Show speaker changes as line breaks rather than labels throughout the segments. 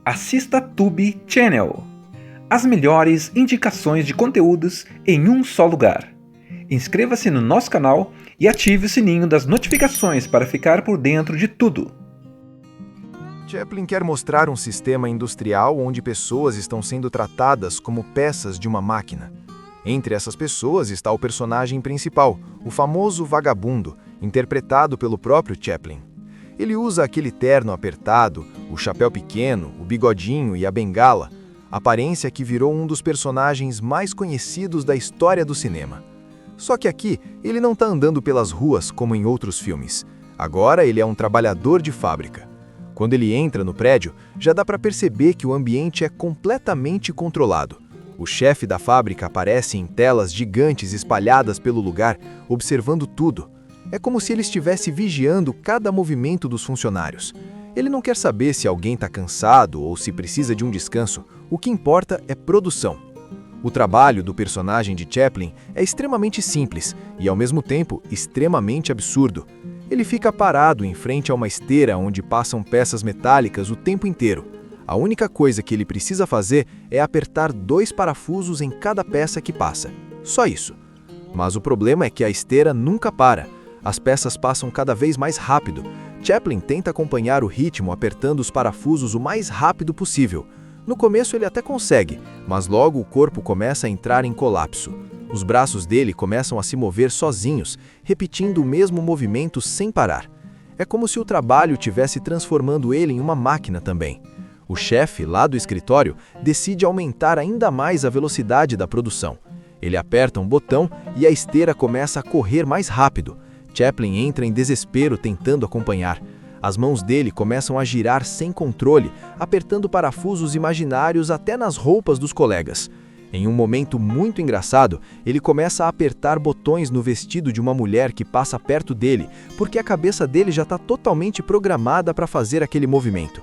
Assista Tube Channel. As melhores indicações de conteúdos em um só lugar. Inscreva-se no nosso canal e ative o sininho das notificações para ficar por dentro de tudo.
Chaplin quer mostrar um sistema industrial onde pessoas estão sendo tratadas como peças de uma máquina. Entre essas pessoas está o personagem principal, o famoso vagabundo, interpretado pelo próprio Chaplin. Ele usa aquele terno apertado, o chapéu pequeno, o bigodinho e a bengala, aparência que virou um dos personagens mais conhecidos da história do cinema. Só que aqui, ele não está andando pelas ruas como em outros filmes. Agora ele é um trabalhador de fábrica. Quando ele entra no prédio, já dá para perceber que o ambiente é completamente controlado. O chefe da fábrica aparece em telas gigantes espalhadas pelo lugar, observando tudo. É como se ele estivesse vigiando cada movimento dos funcionários. Ele não quer saber se alguém está cansado ou se precisa de um descanso. O que importa é produção. O trabalho do personagem de Chaplin é extremamente simples e, ao mesmo tempo, extremamente absurdo. Ele fica parado em frente a uma esteira onde passam peças metálicas o tempo inteiro. A única coisa que ele precisa fazer é apertar 2 parafusos em cada peça que passa. Só isso. Mas o problema é que a esteira nunca para. As peças passam cada vez mais rápido. Chaplin tenta acompanhar o ritmo apertando os parafusos o mais rápido possível. No começo ele até consegue, mas logo o corpo começa a entrar em colapso. Os braços dele começam a se mover sozinhos, repetindo o mesmo movimento sem parar. É como se o trabalho tivesse transformando ele em uma máquina também. O chefe, lá do escritório, decide aumentar ainda mais a velocidade da produção. Ele aperta um botão e a esteira começa a correr mais rápido. Chaplin entra em desespero tentando acompanhar. As mãos dele começam a girar sem controle, apertando parafusos imaginários até nas roupas dos colegas. Em um momento muito engraçado, ele começa a apertar botões no vestido de uma mulher que passa perto dele, porque a cabeça dele já está totalmente programada para fazer aquele movimento.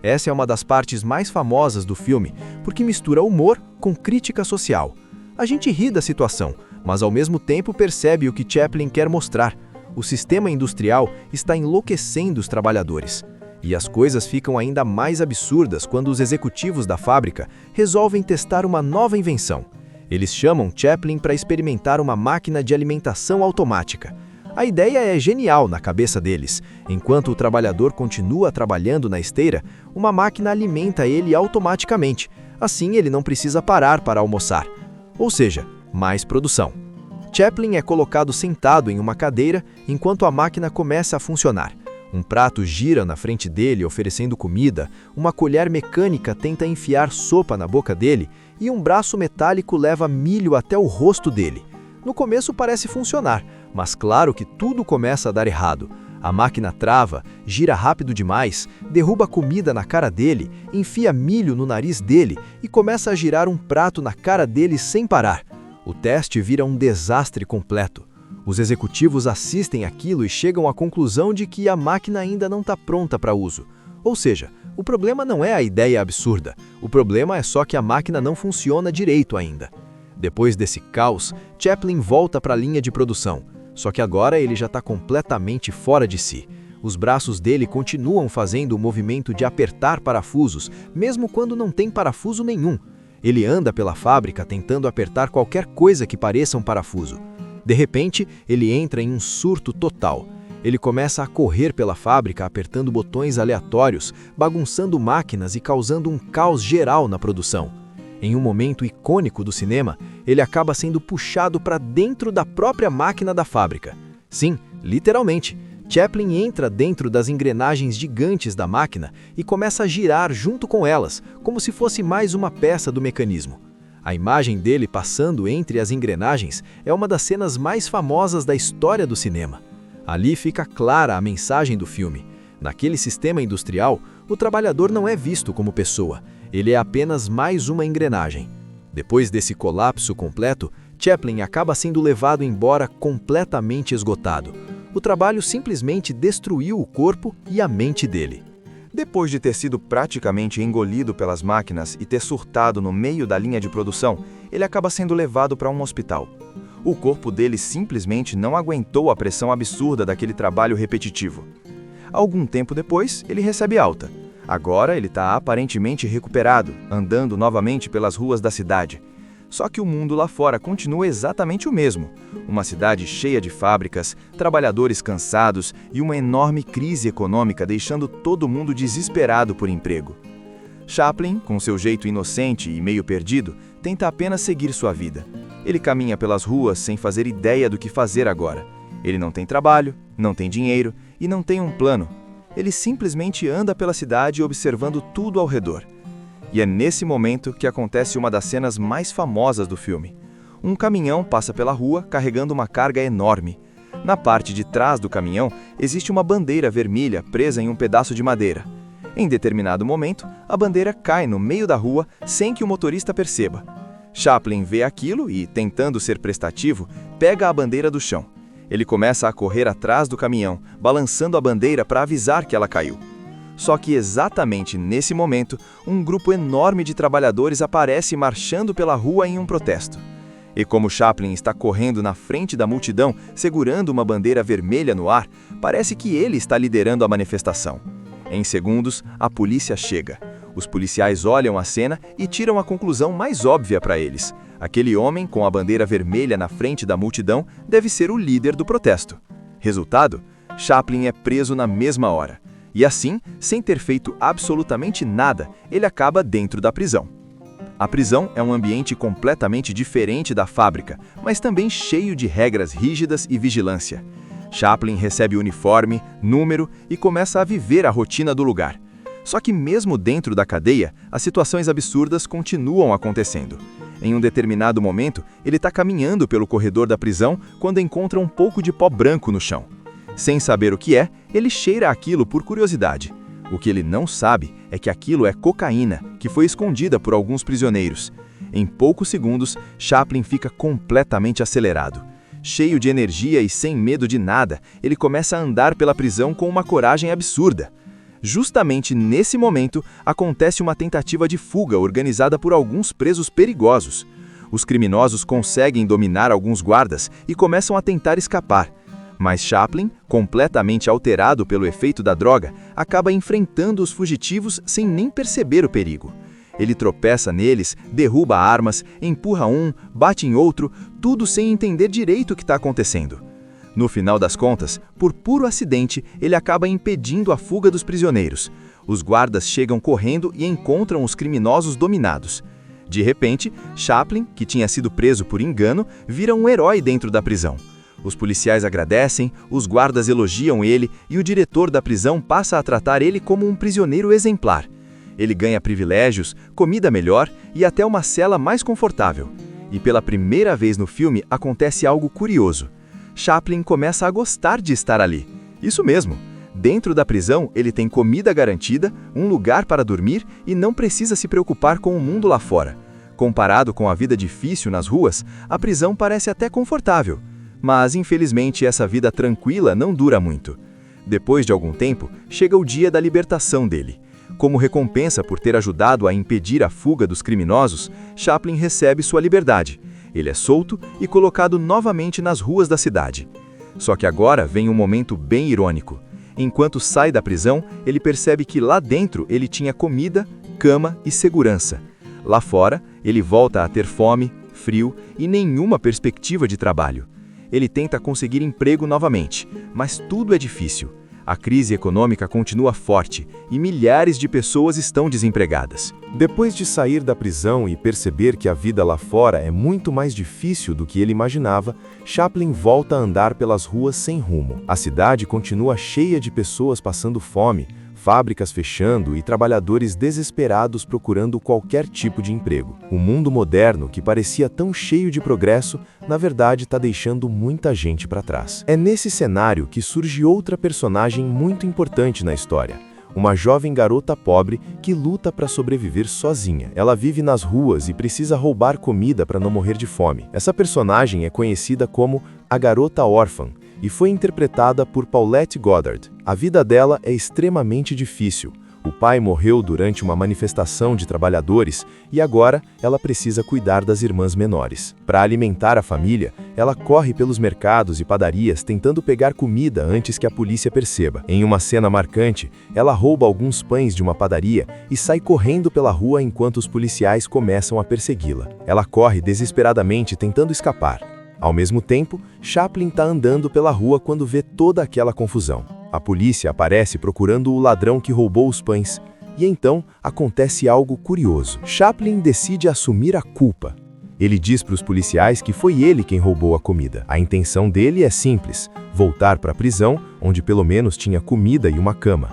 Essa é uma das partes mais famosas do filme, porque mistura humor com crítica social. A gente ri da situação, mas ao mesmo tempo percebe o que Chaplin quer mostrar. O sistema industrial está enlouquecendo os trabalhadores. E as coisas ficam ainda mais absurdas quando os executivos da fábrica resolvem testar uma nova invenção. Eles chamam Chaplin para experimentar uma máquina de alimentação automática. A ideia é genial na cabeça deles. Enquanto o trabalhador continua trabalhando na esteira, uma máquina alimenta ele automaticamente. Assim ele não precisa parar para almoçar. Ou seja, mais produção. Chaplin é colocado sentado em uma cadeira enquanto a máquina começa a funcionar. Um prato gira na frente dele oferecendo comida, uma colher mecânica tenta enfiar sopa na boca dele e um braço metálico leva milho até o rosto dele. No começo parece funcionar, mas claro que tudo começa a dar errado. A máquina trava, gira rápido demais, derruba comida na cara dele, enfia milho no nariz dele e começa a girar um prato na cara dele sem parar. O teste vira um desastre completo. Os executivos assistem aquilo e chegam à conclusão de que a máquina ainda não está pronta para uso. Ou seja, o problema não é a ideia absurda, o problema é só que a máquina não funciona direito ainda. Depois desse caos, Chaplin volta para a linha de produção, só que agora ele já está completamente fora de si. Os braços dele continuam fazendo o movimento de apertar parafusos, mesmo quando não tem parafuso nenhum. Ele anda pela fábrica tentando apertar qualquer coisa que pareça um parafuso. De repente, ele entra em um surto total. Ele começa a correr pela fábrica apertando botões aleatórios, bagunçando máquinas e causando um caos geral na produção. Em um momento icônico do cinema, ele acaba sendo puxado para dentro da própria máquina da fábrica. Sim, literalmente. Chaplin entra dentro das engrenagens gigantes da máquina e começa a girar junto com elas, como se fosse mais uma peça do mecanismo. A imagem dele passando entre as engrenagens é uma das cenas mais famosas da história do cinema. Ali fica clara a mensagem do filme. Naquele sistema industrial, o trabalhador não é visto como pessoa, ele é apenas mais uma engrenagem. Depois desse colapso completo, Chaplin acaba sendo levado embora completamente esgotado. O trabalho simplesmente destruiu o corpo e a mente dele. Depois de ter sido praticamente engolido pelas máquinas e ter surtado no meio da linha de produção, ele acaba sendo levado para um hospital. O corpo dele simplesmente não aguentou a pressão absurda daquele trabalho repetitivo. Algum tempo depois, ele recebe alta. Agora ele está aparentemente recuperado, andando novamente pelas ruas da cidade. Só que o mundo lá fora continua exatamente o mesmo. Uma cidade cheia de fábricas, trabalhadores cansados e uma enorme crise econômica deixando todo mundo desesperado por emprego. Chaplin, com seu jeito inocente e meio perdido, tenta apenas seguir sua vida. Ele caminha pelas ruas sem fazer ideia do que fazer agora. Ele não tem trabalho, não tem dinheiro e não tem um plano. Ele simplesmente anda pela cidade observando tudo ao redor. E é nesse momento que acontece uma das cenas mais famosas do filme. Um caminhão passa pela rua carregando uma carga enorme. Na parte de trás do caminhão existe uma bandeira vermelha presa em um pedaço de madeira. Em determinado momento, a bandeira cai no meio da rua sem que o motorista perceba. Chaplin vê aquilo e, tentando ser prestativo, pega a bandeira do chão. Ele começa a correr atrás do caminhão, balançando a bandeira para avisar que ela caiu. Só que exatamente nesse momento, um grupo enorme de trabalhadores aparece marchando pela rua em um protesto. E como Chaplin está correndo na frente da multidão, segurando uma bandeira vermelha no ar, parece que ele está liderando a manifestação. Em segundos, a polícia chega. Os policiais olham a cena e tiram a conclusão mais óbvia para eles. Aquele homem com a bandeira vermelha na frente da multidão deve ser o líder do protesto. Resultado? Chaplin é preso na mesma hora. E assim, sem ter feito absolutamente nada, ele acaba dentro da prisão. A prisão é um ambiente completamente diferente da fábrica, mas também cheio de regras rígidas e vigilância. Chaplin recebe uniforme, número e começa a viver a rotina do lugar. Só que mesmo dentro da cadeia, as situações absurdas continuam acontecendo. Em um determinado momento, ele está caminhando pelo corredor da prisão quando encontra um pouco de pó branco no chão. Sem saber o que é, ele cheira aquilo por curiosidade. O que ele não sabe é que aquilo é cocaína, que foi escondida por alguns prisioneiros. Em poucos segundos, Chaplin fica completamente acelerado. Cheio de energia e sem medo de nada, ele começa a andar pela prisão com uma coragem absurda. Justamente nesse momento, acontece uma tentativa de fuga organizada por alguns presos perigosos. Os criminosos conseguem dominar alguns guardas e começam a tentar escapar. Mas Chaplin, completamente alterado pelo efeito da droga, acaba enfrentando os fugitivos sem nem perceber o perigo. Ele tropeça neles, derruba armas, empurra um, bate em outro, tudo sem entender direito o que está acontecendo. No final das contas, por puro acidente, ele acaba impedindo a fuga dos prisioneiros. Os guardas chegam correndo e encontram os criminosos dominados. De repente, Chaplin, que tinha sido preso por engano, vira um herói dentro da prisão. Os policiais agradecem, os guardas elogiam ele e o diretor da prisão passa a tratar ele como um prisioneiro exemplar. Ele ganha privilégios, comida melhor e até uma cela mais confortável. E pela primeira vez no filme acontece algo curioso. Chaplin começa a gostar de estar ali. Isso mesmo. Dentro da prisão, ele tem comida garantida, um lugar para dormir e não precisa se preocupar com o mundo lá fora. Comparado com a vida difícil nas ruas, a prisão parece até confortável. Mas, infelizmente, essa vida tranquila não dura muito. Depois de algum tempo, chega o dia da libertação dele. Como recompensa por ter ajudado a impedir a fuga dos criminosos, Chaplin recebe sua liberdade. Ele é solto e colocado novamente nas ruas da cidade. Só que agora vem um momento bem irônico. Enquanto sai da prisão, ele percebe que lá dentro ele tinha comida, cama e segurança. Lá fora, ele volta a ter fome, frio e nenhuma perspectiva de trabalho. Ele tenta conseguir emprego novamente, mas tudo é difícil. A crise econômica continua forte e milhares de pessoas estão desempregadas.
Depois de sair da prisão e perceber que a vida lá fora é muito mais difícil do que ele imaginava, Chaplin volta a andar pelas ruas sem rumo. A cidade continua cheia de pessoas passando fome, fábricas fechando e trabalhadores desesperados procurando qualquer tipo de emprego. O mundo moderno, que parecia tão cheio de progresso, na verdade está deixando muita gente para trás. É nesse cenário que surge outra personagem muito importante na história. Uma jovem garota pobre que luta para sobreviver sozinha. Ela vive nas ruas e precisa roubar comida para não morrer de fome. Essa personagem é conhecida como a Garota Órfã e foi interpretada por Paulette Goddard. A vida dela é extremamente difícil. O pai morreu durante uma manifestação de trabalhadores e agora ela precisa cuidar das irmãs menores. Para alimentar a família, ela corre pelos mercados e padarias tentando pegar comida antes que a polícia perceba. Em uma cena marcante, ela rouba alguns pães de uma padaria e sai correndo pela rua enquanto os policiais começam a persegui-la. Ela corre desesperadamente tentando escapar. Ao mesmo tempo, Chaplin está andando pela rua quando vê toda aquela confusão. A polícia aparece procurando o ladrão que roubou os pães, e então acontece algo curioso. Chaplin decide assumir a culpa. Ele diz para os policiais que foi ele quem roubou a comida. A intenção dele é simples: voltar para a prisão, onde pelo menos tinha comida e uma cama.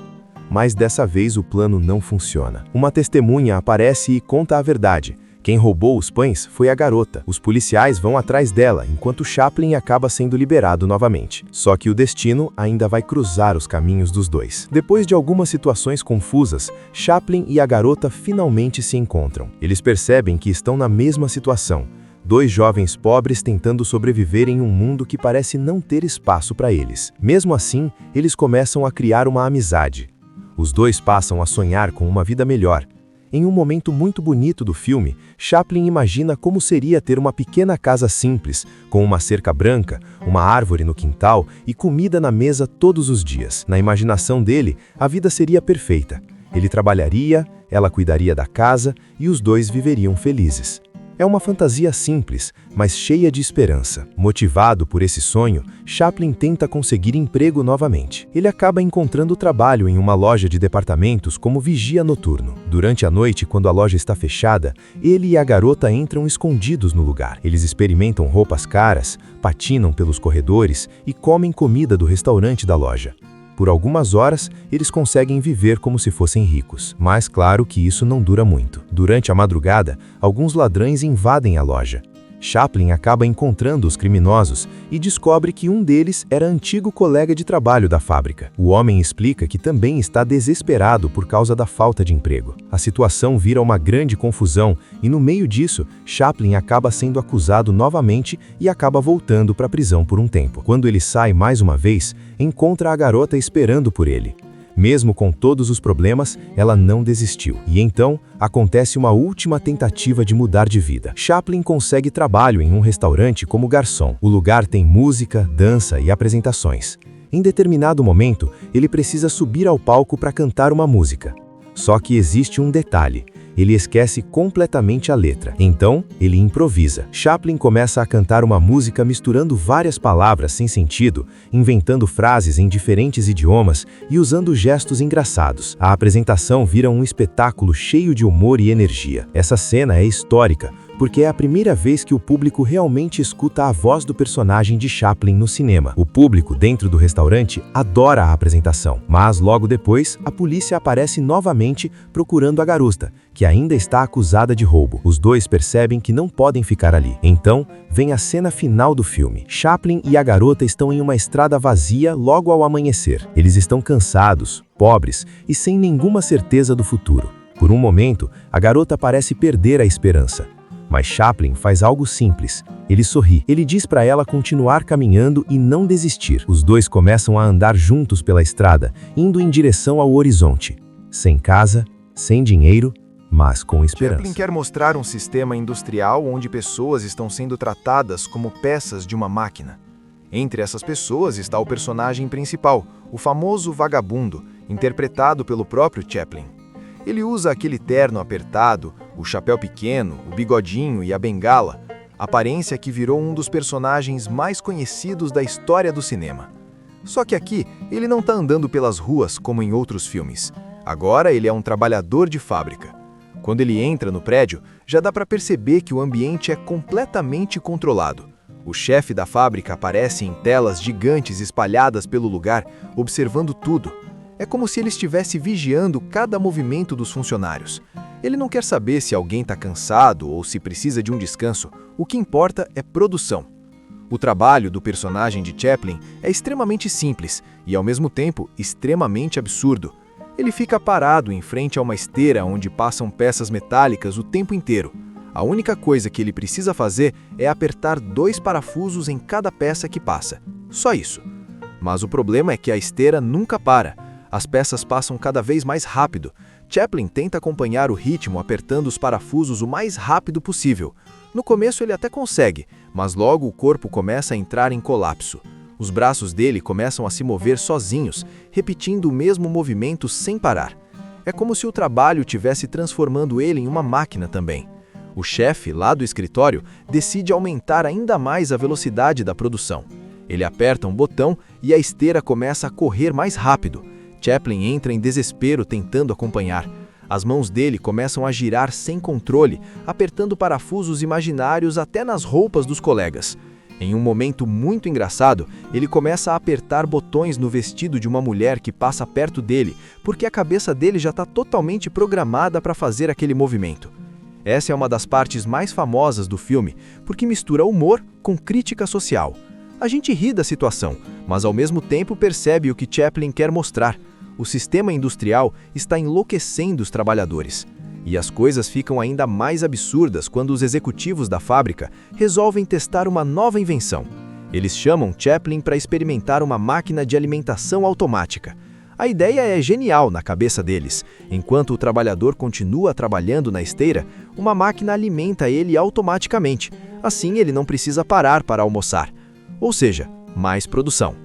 Mas dessa vez o plano não funciona. Uma testemunha aparece e conta a verdade. Quem roubou os pães foi a garota. Os policiais vão atrás dela, enquanto Chaplin acaba sendo liberado novamente. Só que o destino ainda vai cruzar os caminhos dos dois. Depois de algumas situações confusas, Chaplin e a garota finalmente se encontram. Eles percebem que estão na mesma situação. Dois jovens pobres tentando sobreviver em um mundo que parece não ter espaço para eles. Mesmo assim, eles começam a criar uma amizade. Os dois passam a sonhar com uma vida melhor. Em um momento muito bonito do filme, Chaplin imagina como seria ter uma pequena casa simples, com uma cerca branca, uma árvore no quintal e comida na mesa todos os dias. Na imaginação dele, a vida seria perfeita. Ele trabalharia, ela cuidaria da casa e os dois viveriam felizes. É uma fantasia simples, mas cheia de esperança. Motivado por esse sonho, Chaplin tenta conseguir emprego novamente. Ele acaba encontrando trabalho em uma loja de departamentos como vigia noturno. Durante a noite, quando a loja está fechada, ele e a garota entram escondidos no lugar. Eles experimentam roupas caras, patinam pelos corredores e comem comida do restaurante da loja. Por algumas horas, eles conseguem viver como se fossem ricos. Mas claro que isso não dura muito. Durante a madrugada, alguns ladrões invadem a loja. Chaplin acaba encontrando os criminosos e descobre que um deles era antigo colega de trabalho da fábrica. O homem explica que também está desesperado por causa da falta de emprego. A situação vira uma grande confusão e no meio disso, Chaplin acaba sendo acusado novamente e acaba voltando para a prisão por um tempo. Quando ele sai mais uma vez, encontra a garota esperando por ele. Mesmo com todos os problemas, ela não desistiu. E então, acontece uma última tentativa de mudar de vida. Chaplin consegue trabalho em um restaurante como garçom. O lugar tem música, dança e apresentações. Em determinado momento, ele precisa subir ao palco para cantar uma música. Só que existe um detalhe. Ele esquece completamente a letra. Então, ele improvisa. Chaplin começa a cantar uma música misturando várias palavras sem sentido, inventando frases em diferentes idiomas e usando gestos engraçados. A apresentação vira um espetáculo cheio de humor e energia. Essa cena é histórica, porque é a primeira vez que o público realmente escuta a voz do personagem de Chaplin no cinema. O público dentro do restaurante adora a apresentação, mas logo depois, a polícia aparece novamente procurando a garota, que ainda está acusada de roubo. Os dois percebem que não podem ficar ali. Então, vem a cena final do filme. Chaplin e a garota estão em uma estrada vazia logo ao amanhecer. Eles estão cansados, pobres e sem nenhuma certeza do futuro. Por um momento, a garota parece perder a esperança. Mas Chaplin faz algo simples. Ele sorri. Ele diz para ela continuar caminhando e não desistir. Os dois começam a andar juntos pela estrada, indo em direção ao horizonte. Sem casa, sem dinheiro, mas com esperança.
Chaplin quer mostrar um sistema industrial onde pessoas estão sendo tratadas como peças de uma máquina. Entre essas pessoas está o personagem principal, o famoso vagabundo, interpretado pelo próprio Chaplin. Ele usa aquele terno apertado, o chapéu pequeno, o bigodinho e a bengala, aparência que virou um dos personagens mais conhecidos da história do cinema. Só que aqui, ele não está andando pelas ruas como em outros filmes. Agora ele é um trabalhador de fábrica. Quando ele entra no prédio, já dá para perceber que o ambiente é completamente controlado. O chefe da fábrica aparece em telas gigantes espalhadas pelo lugar, observando tudo. É como se ele estivesse vigiando cada movimento dos funcionários. Ele não quer saber se alguém está cansado ou se precisa de um descanso. O que importa é produção. O trabalho do personagem de Chaplin é extremamente simples e, ao mesmo tempo, extremamente absurdo. Ele fica parado em frente a uma esteira onde passam peças metálicas o tempo inteiro. A única coisa que ele precisa fazer é apertar 2 parafusos em cada peça que passa. Só isso. Mas o problema é que a esteira nunca para. As peças passam cada vez mais rápido. Chaplin tenta acompanhar o ritmo apertando os parafusos o mais rápido possível. No começo ele até consegue, mas logo o corpo começa a entrar em colapso. Os braços dele começam a se mover sozinhos, repetindo o mesmo movimento sem parar. É como se o trabalho tivesse transformando ele em uma máquina também. O chefe, lá do escritório, decide aumentar ainda mais a velocidade da produção. Ele aperta um botão e a esteira começa a correr mais rápido. Chaplin entra em desespero tentando acompanhar. As mãos dele começam a girar sem controle, apertando parafusos imaginários até nas roupas dos colegas. Em um momento muito engraçado, ele começa a apertar botões no vestido de uma mulher que passa perto dele, porque a cabeça dele já está totalmente programada para fazer aquele movimento. Essa é uma das partes mais famosas do filme, porque mistura humor com crítica social. A gente ri da situação, mas ao mesmo tempo percebe o que Chaplin quer mostrar. O sistema industrial está enlouquecendo os trabalhadores. E as coisas ficam ainda mais absurdas quando os executivos da fábrica resolvem testar uma nova invenção. Eles chamam Chaplin para experimentar uma máquina de alimentação automática. A ideia é genial na cabeça deles. Enquanto o trabalhador continua trabalhando na esteira, uma máquina alimenta ele automaticamente. Assim ele não precisa parar para almoçar. Ou seja, mais produção.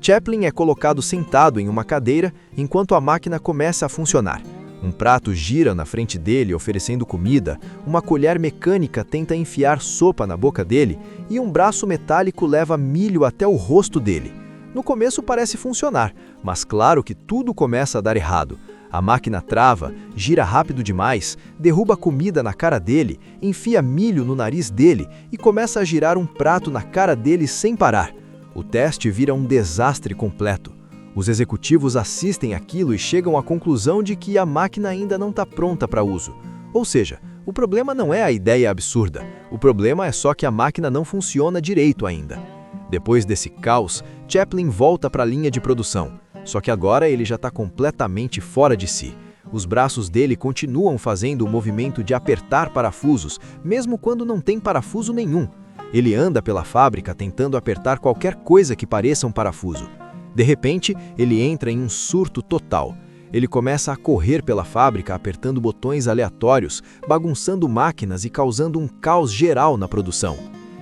Chaplin é colocado sentado em uma cadeira enquanto a máquina começa a funcionar. Um prato gira na frente dele oferecendo comida, uma colher mecânica tenta enfiar sopa na boca dele e um braço metálico leva milho até o rosto dele. No começo parece funcionar, mas claro que tudo começa a dar errado. A máquina trava, gira rápido demais, derruba comida na cara dele, enfia milho no nariz dele e começa a girar um prato na cara dele sem parar. O teste vira um desastre completo. Os executivos assistem aquilo e chegam à conclusão de que a máquina ainda não está pronta para uso. Ou seja, o problema não é a ideia absurda, o problema é só que a máquina não funciona direito ainda. Depois desse caos, Chaplin volta para a linha de produção. Só que agora ele já está completamente fora de si. Os braços dele continuam fazendo o movimento de apertar parafusos, mesmo quando não tem parafuso nenhum. Ele anda pela fábrica tentando apertar qualquer coisa que pareça um parafuso. De repente, ele entra em um surto total. Ele começa a correr pela fábrica apertando botões aleatórios, bagunçando máquinas e causando um caos geral na produção.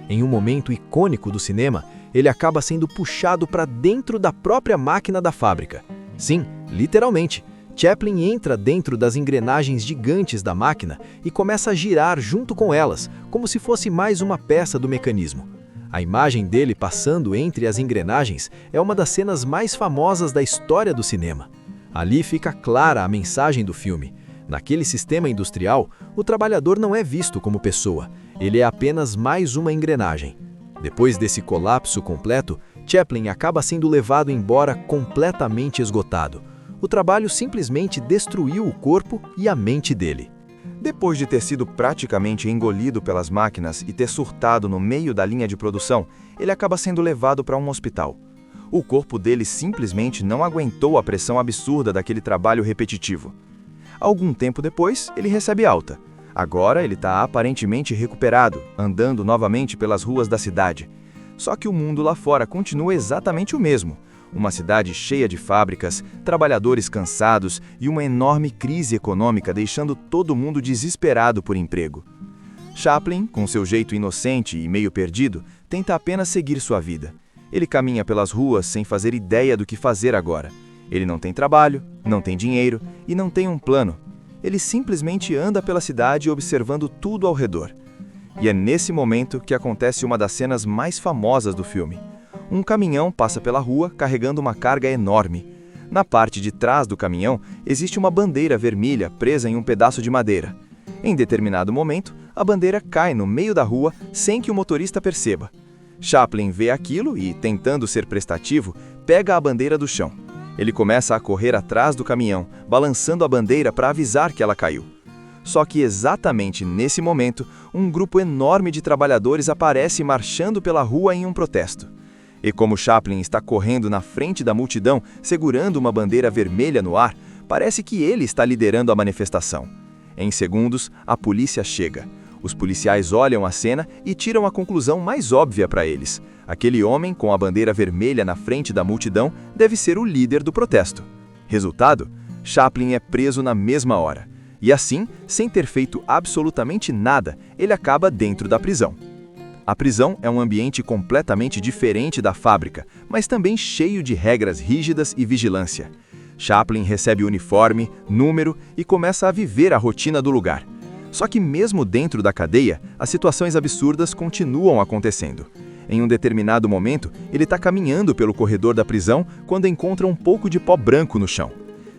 Em um momento icônico do cinema, ele acaba sendo puxado para dentro da própria máquina da fábrica. Sim, literalmente. Chaplin entra dentro das engrenagens gigantes da máquina e começa a girar junto com elas, como se fosse mais uma peça do mecanismo. A imagem dele passando entre as engrenagens é uma das cenas mais famosas da história do cinema. Ali fica clara a mensagem do filme. Naquele sistema industrial, o trabalhador não é visto como pessoa, ele é apenas mais uma engrenagem. Depois desse colapso completo, Chaplin acaba sendo levado embora completamente esgotado. O trabalho simplesmente destruiu o corpo e a mente dele.
Depois de ter sido praticamente engolido pelas máquinas e ter surtado no meio da linha de produção, ele acaba sendo levado para um hospital. O corpo dele simplesmente não aguentou a pressão absurda daquele trabalho repetitivo. Algum tempo depois, ele recebe alta. Agora ele está aparentemente recuperado, andando novamente pelas ruas da cidade. Só que o mundo lá fora continua exatamente o mesmo. Uma cidade cheia de fábricas, trabalhadores cansados e uma enorme crise econômica deixando todo mundo desesperado por emprego. Chaplin, com seu jeito inocente e meio perdido, tenta apenas seguir sua vida. Ele caminha pelas ruas sem fazer ideia do que fazer agora. Ele não tem trabalho, não tem dinheiro e não tem um plano. Ele simplesmente anda pela cidade observando tudo ao redor. E é nesse momento que acontece uma das cenas mais famosas do filme. Um caminhão passa pela rua carregando uma carga enorme. Na parte de trás do caminhão existe uma bandeira vermelha presa em um pedaço de madeira. Em determinado momento, a bandeira cai no meio da rua sem que o motorista perceba. Chaplin vê aquilo e, tentando ser prestativo, pega a bandeira do chão. Ele começa a correr atrás do caminhão, balançando a bandeira para avisar que ela caiu. Só que exatamente nesse momento, um grupo enorme de trabalhadores aparece marchando pela rua em um protesto. E como Chaplin está correndo na frente da multidão, segurando uma bandeira vermelha no ar, parece que ele está liderando a manifestação. Em segundos, a polícia chega. Os policiais olham a cena e tiram a conclusão mais óbvia para eles. Aquele homem com a bandeira vermelha na frente da multidão deve ser o líder do protesto. Resultado? Chaplin é preso na mesma hora. E assim, sem ter feito absolutamente nada, ele acaba dentro da prisão. A prisão é um ambiente completamente diferente da fábrica, mas também cheio de regras rígidas e vigilância. Chaplin recebe uniforme, número e começa a viver a rotina do lugar. Só que mesmo dentro da cadeia, as situações absurdas continuam acontecendo. Em um determinado momento, ele está caminhando pelo corredor da prisão quando encontra um pouco de pó branco no chão.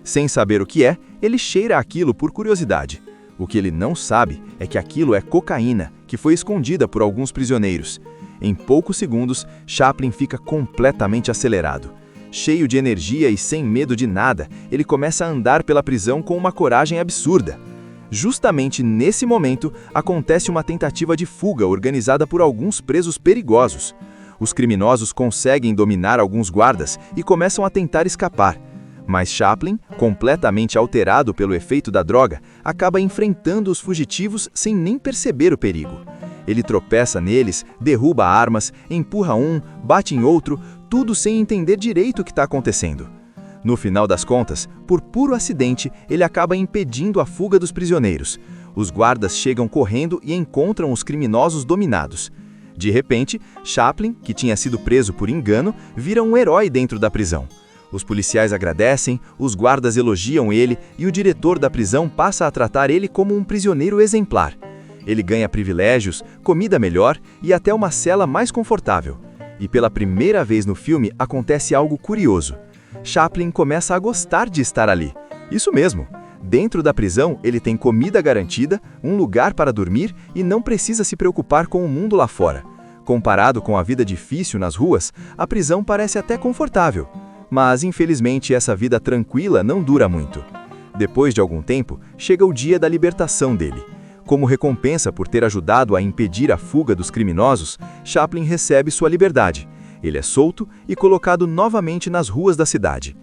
Sem saber o que é, ele cheira aquilo por curiosidade. O que ele não sabe é que aquilo é cocaína, que foi escondida por alguns prisioneiros. Em poucos segundos, Chaplin fica completamente acelerado. Cheio de energia e sem medo de nada, ele começa a andar pela prisão com uma coragem absurda. Justamente nesse momento, acontece uma tentativa de fuga organizada por alguns presos perigosos. Os criminosos conseguem dominar alguns guardas e começam a tentar escapar. Mas Chaplin, completamente alterado pelo efeito da droga, acaba enfrentando os fugitivos sem nem perceber o perigo. Ele tropeça neles, derruba armas, empurra um, bate em outro, tudo sem entender direito o que está acontecendo. No final das contas, por puro acidente, ele acaba impedindo a fuga dos prisioneiros. Os guardas chegam correndo e encontram os criminosos dominados. De repente, Chaplin, que tinha sido preso por engano, vira um herói dentro da prisão. Os policiais agradecem, os guardas elogiam ele e o diretor da prisão passa a tratar ele como um prisioneiro exemplar. Ele ganha privilégios, comida melhor e até uma cela mais confortável. E pela primeira vez no filme acontece algo curioso. Chaplin começa a gostar de estar ali. Isso mesmo. Dentro da prisão, ele tem comida garantida, um lugar para dormir e não precisa se preocupar com o mundo lá fora. Comparado com a vida difícil nas ruas, a prisão parece até confortável. Mas, infelizmente, essa vida tranquila não dura muito. Depois de algum tempo, chega o dia da libertação dele. Como recompensa por ter ajudado a impedir a fuga dos criminosos, Chaplin recebe sua liberdade. Ele é solto e colocado novamente nas ruas da cidade.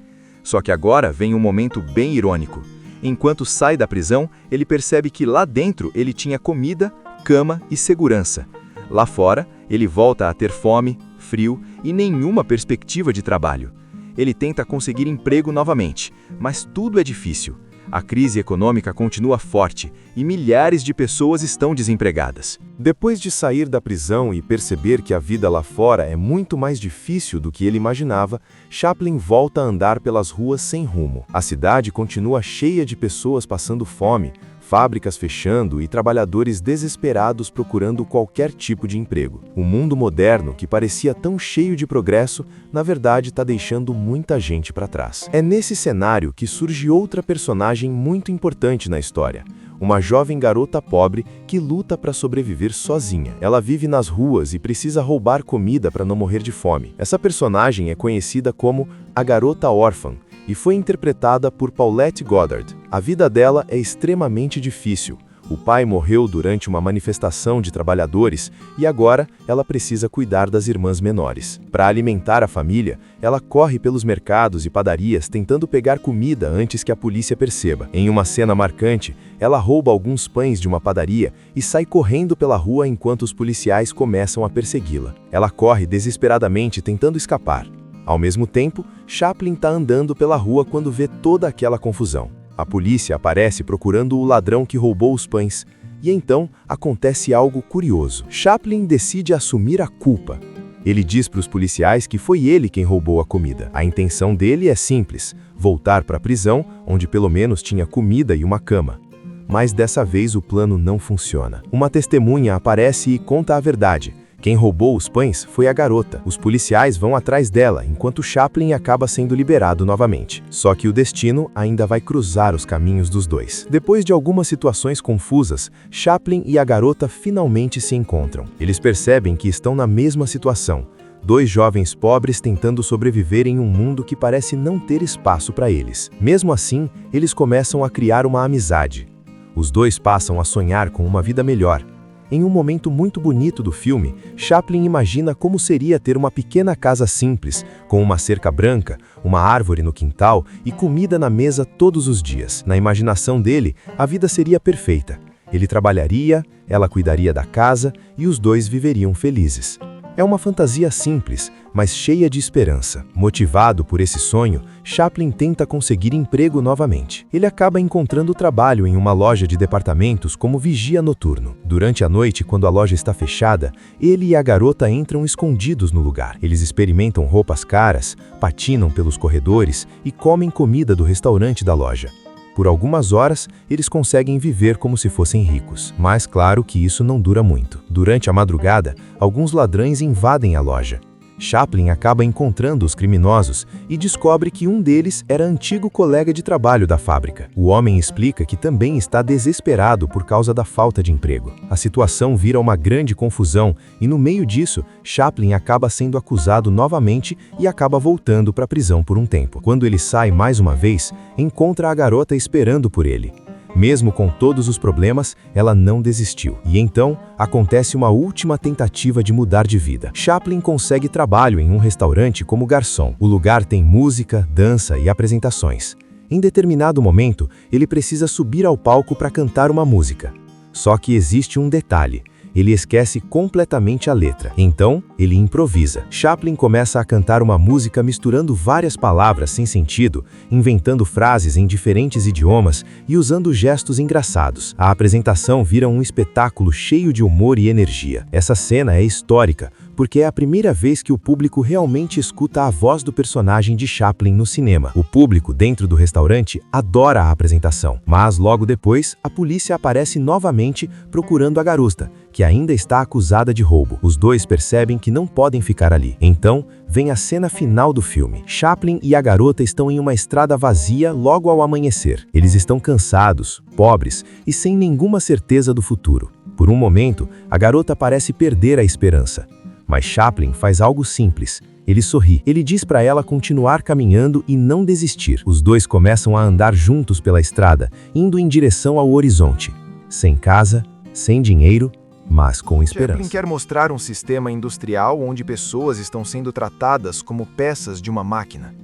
Só que agora vem um momento bem irônico. Enquanto sai da prisão, ele percebe que lá dentro ele tinha comida, cama e segurança. Lá fora, ele volta a ter fome, frio e nenhuma perspectiva de trabalho. Ele tenta conseguir emprego novamente, mas tudo é difícil. A crise econômica continua forte e milhares de pessoas estão desempregadas.
Depois de sair da prisão e perceber que a vida lá fora é muito mais difícil do que ele imaginava, Chaplin volta a andar pelas ruas sem rumo. A cidade continua cheia de pessoas passando fome, fábricas fechando e trabalhadores desesperados procurando qualquer tipo de emprego. O mundo moderno, que parecia tão cheio de progresso, na verdade está deixando muita gente para trás. É nesse cenário que surge outra personagem muito importante na história. Uma jovem garota pobre que luta para sobreviver sozinha. Ela vive nas ruas e precisa roubar comida para não morrer de fome. Essa personagem é conhecida como a Garota Órfã e foi interpretada por Paulette Goddard. A vida dela é extremamente difícil. O pai morreu durante uma manifestação de trabalhadores e agora ela precisa cuidar das irmãs menores. Para alimentar a família, ela corre pelos mercados e padarias tentando pegar comida antes que a polícia perceba. Em uma cena marcante, ela rouba alguns pães de uma padaria e sai correndo pela rua enquanto os policiais começam a persegui-la. Ela corre desesperadamente tentando escapar. Ao mesmo tempo, Chaplin está andando pela rua quando vê toda aquela confusão. A polícia aparece procurando o ladrão que roubou os pães, e então acontece algo curioso. Chaplin decide assumir a culpa. Ele diz para os policiais que foi ele quem roubou a comida. A intenção dele é simples: voltar para a prisão, onde pelo menos tinha comida e uma cama. Mas dessa vez o plano não funciona. Uma testemunha aparece e conta a verdade. Quem roubou os pães foi a garota. Os policiais vão atrás dela, enquanto Chaplin acaba sendo liberado novamente. Só que o destino ainda vai cruzar os caminhos dos dois. Depois de algumas situações confusas, Chaplin e a garota finalmente se encontram. Eles percebem que estão na mesma situação. Dois jovens pobres tentando sobreviver em um mundo que parece não ter espaço para eles. Mesmo assim, eles começam a criar uma amizade. Os dois passam a sonhar com uma vida melhor. Em um momento muito bonito do filme, Chaplin imagina como seria ter uma pequena casa simples, com uma cerca branca, uma árvore no quintal e comida na mesa todos os dias. Na imaginação dele, a vida seria perfeita. Ele trabalharia, ela cuidaria da casa e os dois viveriam felizes. É uma fantasia simples, mas cheia de esperança. Motivado por esse sonho, Chaplin tenta conseguir emprego novamente. Ele acaba encontrando trabalho em uma loja de departamentos como vigia noturno. Durante a noite, quando a loja está fechada, ele e a garota entram escondidos no lugar. Eles experimentam roupas caras, patinam pelos corredores e comem comida do restaurante da loja. Por algumas horas, eles conseguem viver como se fossem ricos. Mas claro que isso não dura muito. Durante a madrugada, alguns ladrões invadem a loja. Chaplin acaba encontrando os criminosos e descobre que um deles era antigo colega de trabalho da fábrica. O homem explica que também está desesperado por causa da falta de emprego. A situação vira uma grande confusão e, no meio disso, Chaplin acaba sendo acusado novamente e acaba voltando para a prisão por um tempo. Quando ele sai mais uma vez, encontra a garota esperando por ele. Mesmo com todos os problemas, ela não desistiu. E então, acontece uma última tentativa de mudar de vida. Chaplin consegue trabalho em um restaurante como garçom. O lugar tem música, dança e apresentações. Em determinado momento, ele precisa subir ao palco para cantar uma música. Só que existe um detalhe. Ele esquece completamente a letra. Então, ele improvisa. Chaplin começa a cantar uma música misturando várias palavras sem sentido, inventando frases em diferentes idiomas e usando gestos engraçados. A apresentação vira um espetáculo cheio de humor e energia. Essa cena é histórica, porque é a primeira vez que o público realmente escuta a voz do personagem de Chaplin no cinema. O público dentro do restaurante adora a apresentação, mas logo depois, a polícia aparece novamente procurando a garota, que ainda está acusada de roubo. Os dois percebem que não podem ficar ali. Então, vem a cena final do filme. Chaplin e a garota estão em uma estrada vazia logo ao amanhecer. Eles estão cansados, pobres e sem nenhuma certeza do futuro. Por um momento, a garota parece perder a esperança. Mas Chaplin faz algo simples. Ele sorri. Ele diz para ela continuar caminhando e não desistir. Os dois começam a andar juntos pela estrada, indo em direção ao horizonte. Sem casa, sem dinheiro, mas com esperança.
Chaplin quer mostrar um sistema industrial onde pessoas estão sendo tratadas como peças de uma máquina.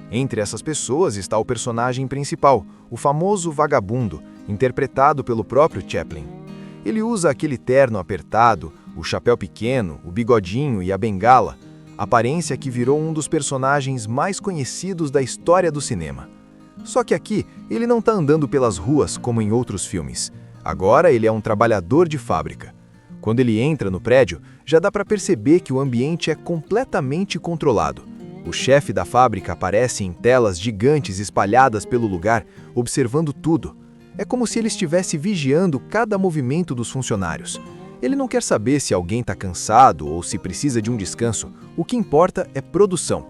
Entre essas pessoas está o personagem principal, o famoso vagabundo, interpretado pelo próprio Chaplin. Ele usa aquele terno apertado, o chapéu pequeno, o bigodinho e a bengala, aparência que virou um dos personagens mais conhecidos da história do cinema. Só que aqui, ele não está andando pelas ruas como em outros filmes. Agora ele é um trabalhador de fábrica. Quando ele entra no prédio, já dá para perceber que o ambiente é completamente controlado. O chefe da fábrica aparece em telas gigantes espalhadas pelo lugar, observando tudo. É como se ele estivesse vigiando cada movimento dos funcionários. Ele não quer saber se alguém está cansado ou se precisa de um descanso. O que importa é produção.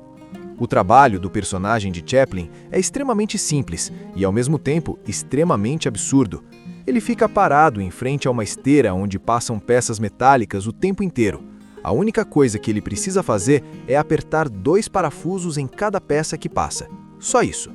O trabalho do personagem de Chaplin é extremamente simples e, ao mesmo tempo, extremamente absurdo. Ele fica parado em frente a uma esteira onde passam peças metálicas o tempo inteiro. A única coisa que ele precisa fazer é apertar 2 parafusos em cada peça que passa. Só isso.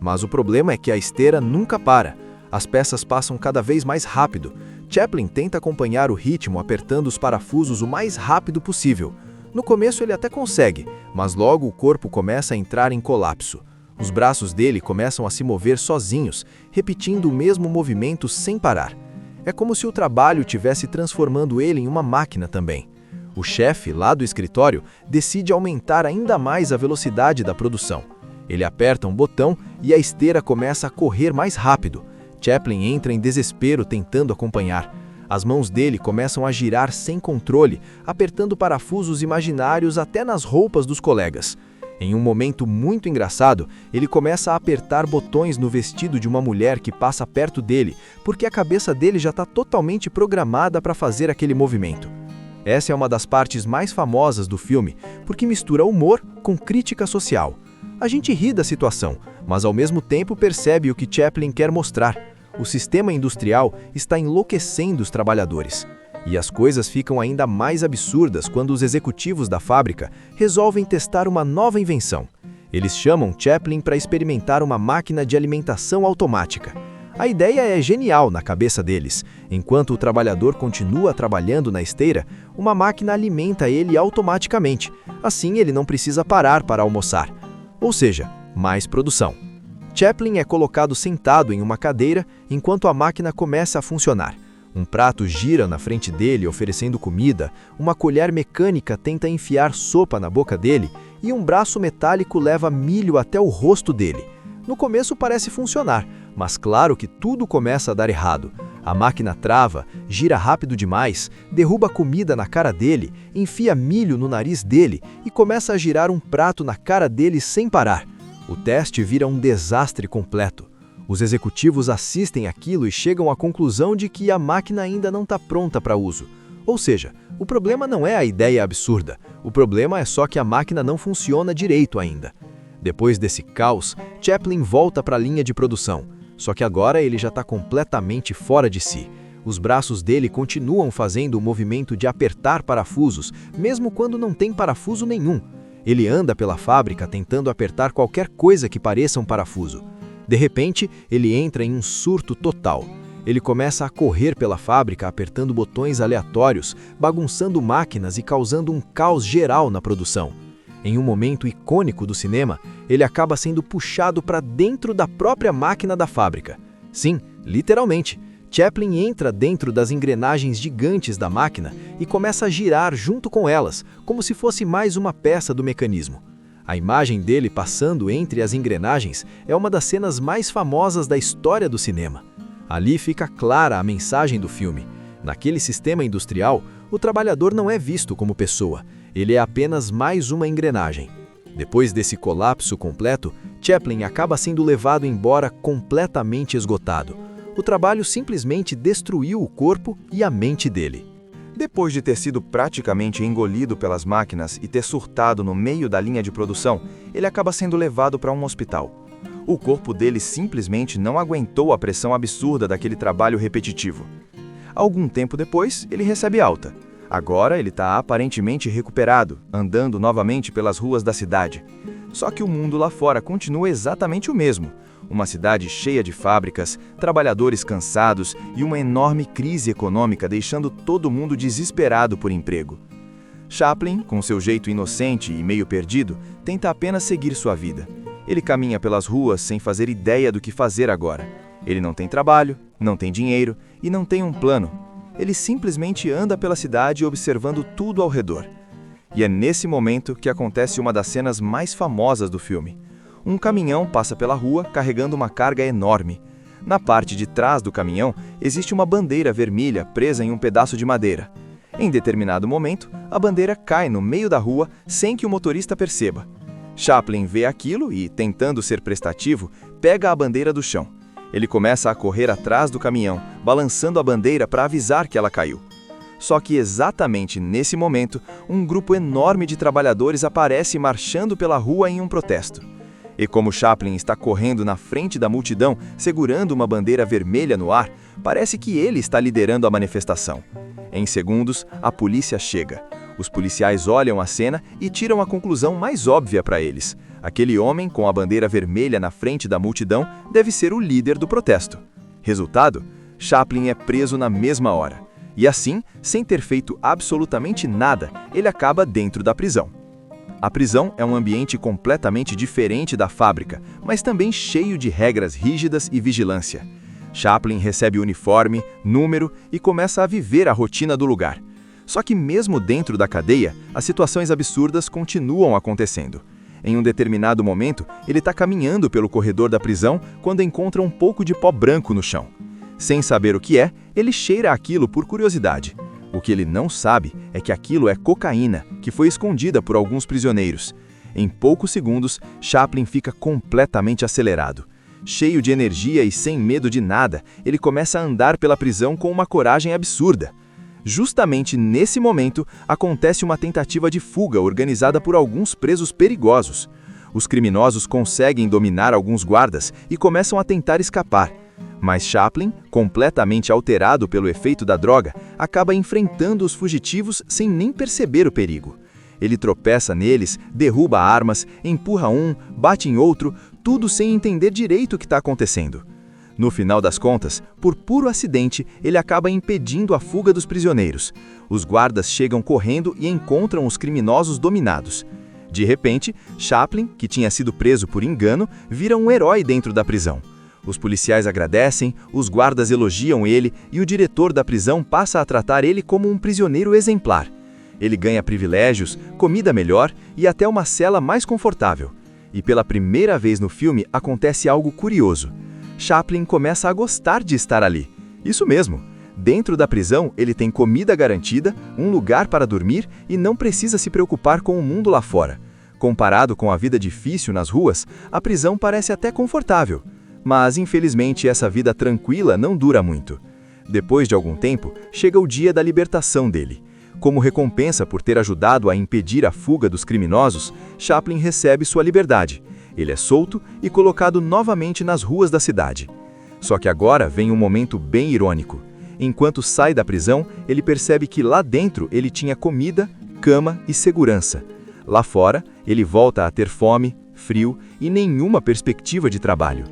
Mas o problema é que a esteira nunca para. As peças passam cada vez mais rápido. Chaplin tenta acompanhar o ritmo apertando os parafusos o mais rápido possível. No começo ele até consegue, mas logo o corpo começa a entrar em colapso. Os braços dele começam a se mover sozinhos, repetindo o mesmo movimento sem parar. É como se o trabalho tivesse transformando ele em uma máquina também. O chefe, lá do escritório, decide aumentar ainda mais a velocidade da produção. Ele aperta um botão e a esteira começa a correr mais rápido. Chaplin entra em desespero tentando acompanhar. As mãos dele começam a girar sem controle, apertando parafusos imaginários até nas roupas dos colegas. Em um momento muito engraçado, ele começa a apertar botões no vestido de uma mulher que passa perto dele, porque a cabeça dele já está totalmente programada para fazer aquele movimento. Essa é uma das partes mais famosas do filme, porque mistura humor com crítica social. A gente ri da situação, mas ao mesmo tempo percebe o que Chaplin quer mostrar. O sistema industrial está enlouquecendo os trabalhadores. E as coisas ficam ainda mais absurdas quando os executivos da fábrica resolvem testar uma nova invenção. Eles chamam Chaplin para experimentar uma máquina de alimentação automática. A ideia é genial na cabeça deles. Enquanto o trabalhador continua trabalhando na esteira, uma máquina alimenta ele automaticamente. Assim ele não precisa parar para almoçar. Ou seja, mais produção. Chaplin é colocado sentado em uma cadeira enquanto a máquina começa a funcionar. Um prato gira na frente dele oferecendo comida, uma colher mecânica tenta enfiar sopa na boca dele e um braço metálico leva milho até o rosto dele. No começo parece funcionar, mas claro que tudo começa a dar errado. A máquina trava, gira rápido demais, derruba comida na cara dele, enfia milho no nariz dele e começa a girar um prato na cara dele sem parar. O teste vira um desastre completo. Os executivos assistem aquilo e chegam à conclusão de que a máquina ainda não está pronta para uso. Ou seja, o problema não é a ideia absurda, o problema é só que a máquina não funciona direito ainda. Depois desse caos, Chaplin volta para a linha de produção, só que agora ele já está completamente fora de si. Os braços dele continuam fazendo o movimento de apertar parafusos, mesmo quando não tem parafuso nenhum. Ele anda pela fábrica tentando apertar qualquer coisa que pareça um parafuso. De repente, ele entra em um surto total. Ele começa a correr pela fábrica apertando botões aleatórios, bagunçando máquinas e causando um caos geral na produção. Em um momento icônico do cinema, ele acaba sendo puxado para dentro da própria máquina da fábrica. Sim, literalmente. Chaplin entra dentro das engrenagens gigantes da máquina e começa a girar junto com elas, como se fosse mais uma peça do mecanismo. A imagem dele passando entre as engrenagens é uma das cenas mais famosas da história do cinema. Ali fica clara a mensagem do filme. Naquele sistema industrial, o trabalhador não é visto como pessoa, ele é apenas mais uma engrenagem. Depois desse colapso completo, Chaplin acaba sendo levado embora completamente esgotado. O trabalho simplesmente destruiu o corpo e a mente dele.
Depois de ter sido praticamente engolido pelas máquinas e ter surtado no meio da linha de produção, ele acaba sendo levado para um hospital. O corpo dele simplesmente não aguentou a pressão absurda daquele trabalho repetitivo. Algum tempo depois, ele recebe alta. Agora ele está aparentemente recuperado, andando novamente pelas ruas da cidade. Só que o mundo lá fora continua exatamente o mesmo. Uma cidade cheia de fábricas, trabalhadores cansados e uma enorme crise econômica deixando todo mundo desesperado por emprego. Chaplin, com seu jeito inocente e meio perdido, tenta apenas seguir sua vida. Ele caminha pelas ruas sem fazer ideia do que fazer agora. Ele não tem trabalho, não tem dinheiro e não tem um plano. Ele simplesmente anda pela cidade observando tudo ao redor. E é nesse momento que acontece uma das cenas mais famosas do filme. Um caminhão passa pela rua carregando uma carga enorme. Na parte de trás do caminhão existe uma bandeira vermelha presa em um pedaço de madeira. Em determinado momento, a bandeira cai no meio da rua sem que o motorista perceba. Chaplin vê aquilo e, tentando ser prestativo, pega a bandeira do chão. Ele começa a correr atrás do caminhão, balançando a bandeira para avisar que ela caiu. Só que exatamente nesse momento, um grupo enorme de trabalhadores aparece marchando pela rua em um protesto. E como Chaplin está correndo na frente da multidão, segurando uma bandeira vermelha no ar, parece que ele está liderando a manifestação. Em segundos, a polícia chega. Os policiais olham a cena e tiram a conclusão mais óbvia para eles. Aquele homem com a bandeira vermelha na frente da multidão deve ser o líder do protesto. Resultado? Chaplin é preso na mesma hora. E assim, sem ter feito absolutamente nada, ele acaba dentro da prisão. A prisão é um ambiente completamente diferente da fábrica, mas também cheio de regras rígidas e vigilância. Chaplin recebe uniforme, número e começa a viver a rotina do lugar. Só que mesmo dentro da cadeia, as situações absurdas continuam acontecendo. Em um determinado momento, ele está caminhando pelo corredor da prisão quando encontra um pouco de pó branco no chão. Sem saber o que é, ele cheira aquilo por curiosidade. O que ele não sabe é que aquilo é cocaína, que foi escondida por alguns prisioneiros. Em poucos segundos, Chaplin fica completamente acelerado. Cheio de energia e sem medo de nada, ele começa a andar pela prisão com uma coragem absurda. Justamente nesse momento, acontece uma tentativa de fuga organizada por alguns presos perigosos. Os criminosos conseguem dominar alguns guardas e começam a tentar escapar. Mas Chaplin, completamente alterado pelo efeito da droga, acaba enfrentando os fugitivos sem nem perceber o perigo. Ele tropeça neles, derruba armas, empurra um, bate em outro, tudo sem entender direito o que está acontecendo. No final das contas, por puro acidente, ele acaba impedindo a fuga dos prisioneiros. Os guardas chegam correndo e encontram os criminosos dominados. De repente, Chaplin, que tinha sido preso por engano, vira um herói dentro da prisão. Os policiais agradecem, os guardas elogiam ele e o diretor da prisão passa a tratar ele como um prisioneiro exemplar. Ele ganha privilégios, comida melhor e até uma cela mais confortável. E pela primeira vez no filme acontece algo curioso. Chaplin começa a gostar de estar ali. Isso mesmo. Dentro da prisão, ele tem comida garantida, um lugar para dormir e não precisa se preocupar com o mundo lá fora. Comparado com a vida difícil nas ruas, a prisão parece até confortável. Mas, infelizmente, essa vida tranquila não dura muito. Depois de algum tempo, chega o dia da libertação dele. Como recompensa por ter ajudado a impedir a fuga dos criminosos, Chaplin recebe sua liberdade. Ele é solto e colocado novamente nas ruas da cidade. Só que agora vem um momento bem irônico. Enquanto sai da prisão, ele percebe que lá dentro ele tinha comida, cama e segurança. Lá fora, ele volta a ter fome, frio e nenhuma perspectiva de trabalho.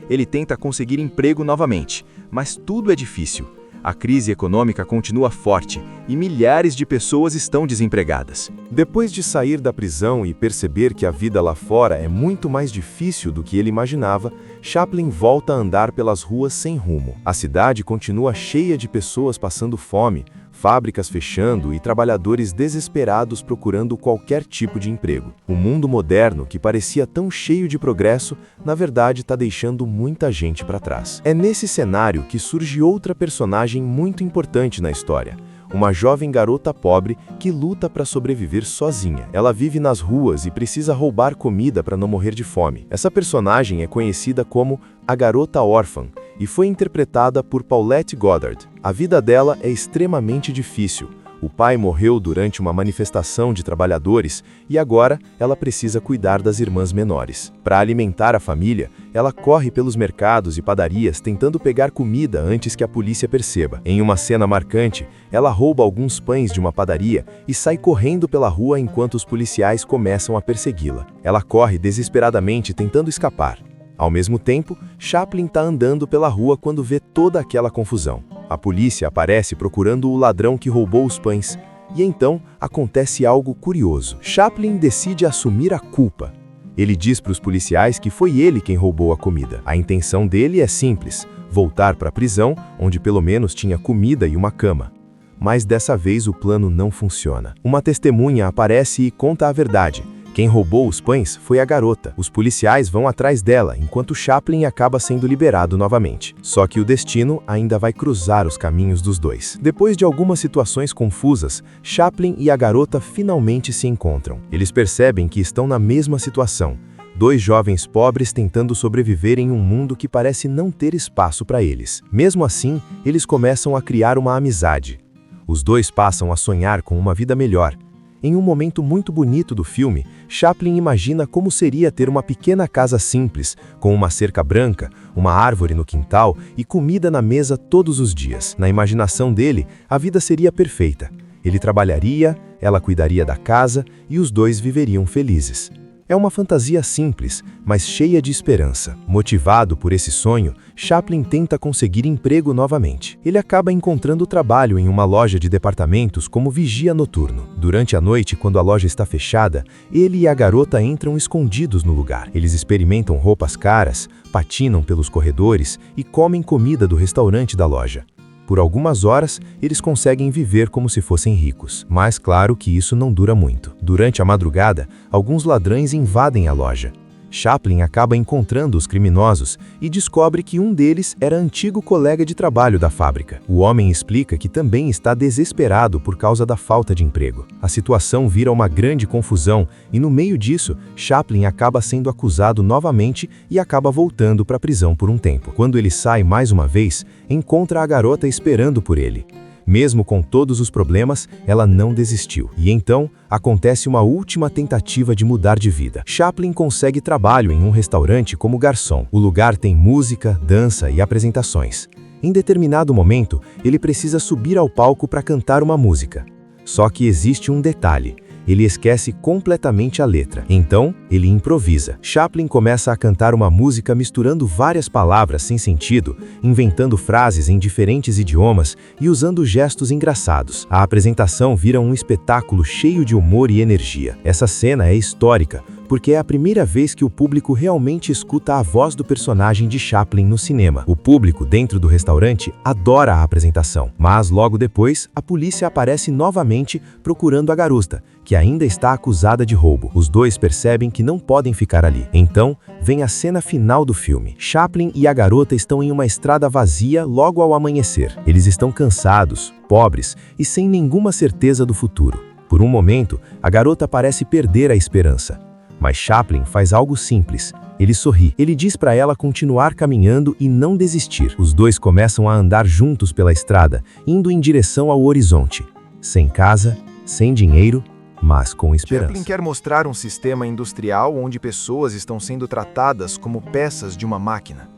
Ele tenta conseguir emprego novamente, mas tudo é difícil. A crise econômica continua forte e milhares de pessoas estão desempregadas.
Depois de sair da prisão e perceber que a vida lá fora é muito mais difícil do que ele imaginava, Chaplin volta a andar pelas ruas sem rumo. A cidade continua cheia de pessoas passando fome, fábricas fechando e trabalhadores desesperados procurando qualquer tipo de emprego. O mundo moderno, que parecia tão cheio de progresso, na verdade está deixando muita gente para trás. É nesse cenário que surge outra personagem muito importante na história. Uma jovem garota pobre que luta para sobreviver sozinha. Ela vive nas ruas e precisa roubar comida para não morrer de fome. Essa personagem é conhecida como a Garota Órfã e foi interpretada por Paulette Goddard. A vida dela é extremamente difícil. O pai morreu durante uma manifestação de trabalhadores e agora ela precisa cuidar das irmãs menores. Para alimentar a família, ela corre pelos mercados e padarias tentando pegar comida antes que a polícia perceba. Em uma cena marcante, ela rouba alguns pães de uma padaria e sai correndo pela rua enquanto os policiais começam a persegui-la. Ela corre desesperadamente tentando escapar. Ao mesmo tempo, Chaplin está andando pela rua quando vê toda aquela confusão. A polícia aparece procurando o ladrão que roubou os pães. E então, acontece algo curioso. Chaplin decide assumir a culpa. Ele diz para os policiais que foi ele quem roubou a comida. A intenção dele é simples: voltar para a prisão, onde pelo menos tinha comida e uma cama. Mas dessa vez o plano não funciona. Uma testemunha aparece e conta a verdade. Quem roubou os pães foi a garota. Os policiais vão atrás dela, enquanto Chaplin acaba sendo liberado novamente. Só que o destino ainda vai cruzar os caminhos dos dois. Depois de algumas situações confusas, Chaplin e a garota finalmente se encontram. Eles percebem que estão na mesma situação. Dois jovens pobres tentando sobreviver em um mundo que parece não ter espaço para eles. Mesmo assim, eles começam a criar uma amizade. Os dois passam a sonhar com uma vida melhor. Em um momento muito bonito do filme, Chaplin imagina como seria ter uma pequena casa simples, com uma cerca branca, uma árvore no quintal e comida na mesa todos os dias. Na imaginação dele, a vida seria perfeita. Ele trabalharia, ela cuidaria da casa e os dois viveriam felizes. É uma fantasia simples, mas cheia de esperança. Motivado por esse sonho, Chaplin tenta conseguir emprego novamente. Ele acaba encontrando trabalho em uma loja de departamentos como vigia noturno. Durante a noite, quando a loja está fechada, ele e a garota entram escondidos no lugar. Eles experimentam roupas caras, patinam pelos corredores e comem comida do restaurante da loja. Por algumas horas, eles conseguem viver como se fossem ricos. Mas claro que isso não dura muito. Durante a madrugada, alguns ladrões invadem a loja. Chaplin acaba encontrando os criminosos e descobre que um deles era antigo colega de trabalho da fábrica. O homem explica que também está desesperado por causa da falta de emprego. A situação vira uma grande confusão e no meio disso, Chaplin acaba sendo acusado novamente e acaba voltando para a prisão por um tempo. Quando ele sai mais uma vez, encontra a garota esperando por ele. Mesmo com todos os problemas, ela não desistiu. E então, acontece uma última tentativa de mudar de vida. Chaplin consegue trabalho em um restaurante como garçom. O lugar tem música, dança e apresentações. Em determinado momento, ele precisa subir ao palco para cantar uma música. Só que existe um detalhe. Ele esquece completamente a letra. Então, ele improvisa. Chaplin começa a cantar uma música misturando várias palavras sem sentido, inventando frases em diferentes idiomas e usando gestos engraçados. A apresentação vira um espetáculo cheio de humor e energia. Essa cena é histórica, porque é a primeira vez que o público realmente escuta a voz do personagem de Chaplin no cinema. O público, dentro do restaurante, adora a apresentação, mas logo depois, a polícia aparece novamente procurando a garota, que ainda está acusada de roubo. Os dois percebem que não podem ficar ali. Então, vem a cena final do filme. Chaplin e a garota estão em uma estrada vazia logo ao amanhecer. Eles estão cansados, pobres e sem nenhuma certeza do futuro. Por um momento, a garota parece perder a esperança. Mas Chaplin faz algo simples. Ele sorri. Ele diz para ela continuar caminhando e não desistir. Os dois começam a andar juntos pela estrada, indo em direção ao horizonte. Sem casa, sem dinheiro, mas com esperança.
Chaplin quer mostrar um sistema industrial onde pessoas estão sendo tratadas como peças de uma máquina.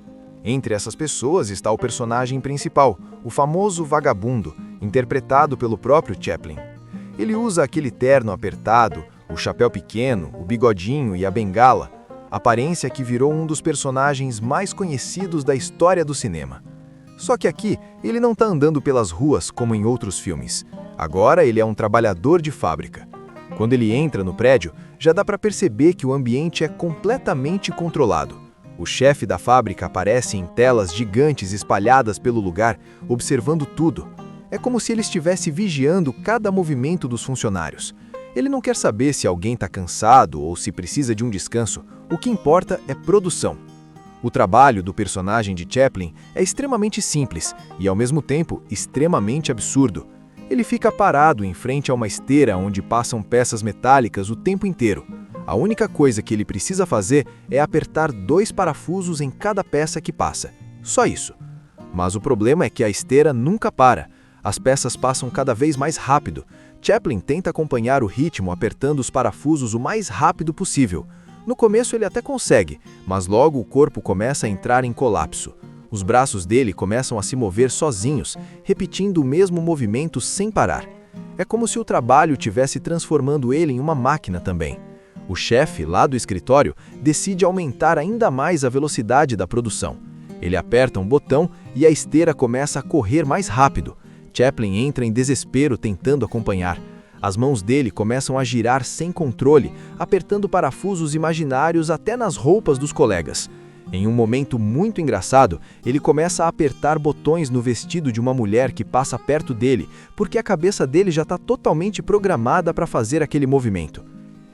Entre essas pessoas está o personagem principal, o famoso vagabundo, interpretado pelo próprio Chaplin. Ele usa aquele terno apertado, o chapéu pequeno, o bigodinho e a bengala, aparência que virou um dos personagens mais conhecidos da história do cinema. Só que aqui, ele não está andando pelas ruas como em outros filmes. Agora ele é um trabalhador de fábrica. Quando ele entra no prédio, já dá para perceber que o ambiente é completamente controlado. O chefe da fábrica aparece em telas gigantes espalhadas pelo lugar, observando tudo. É como se ele estivesse vigiando cada movimento dos funcionários. Ele não quer saber se alguém está cansado ou se precisa de um descanso. O que importa é produção. O trabalho do personagem de Chaplin é extremamente simples e, ao mesmo tempo, extremamente absurdo. Ele fica parado em frente a uma esteira onde passam peças metálicas o tempo inteiro. A única coisa que ele precisa fazer é apertar 2 parafusos em cada peça que passa. Só isso. Mas o problema é que a esteira nunca para. As peças passam cada vez mais rápido. Chaplin tenta acompanhar o ritmo apertando os parafusos o mais rápido possível. No começo ele até consegue, mas logo o corpo começa a entrar em colapso. Os braços dele começam a se mover sozinhos, repetindo o mesmo movimento sem parar. É como se o trabalho tivesse transformando ele em uma máquina também. O chefe, lá do escritório, decide aumentar ainda mais a velocidade da produção. Ele aperta um botão e a esteira começa a correr mais rápido. Chaplin entra em desespero tentando acompanhar. As mãos dele começam a girar sem controle, apertando parafusos imaginários até nas roupas dos colegas. Em um momento muito engraçado, ele começa a apertar botões no vestido de uma mulher que passa perto dele, porque a cabeça dele já está totalmente programada para fazer aquele movimento.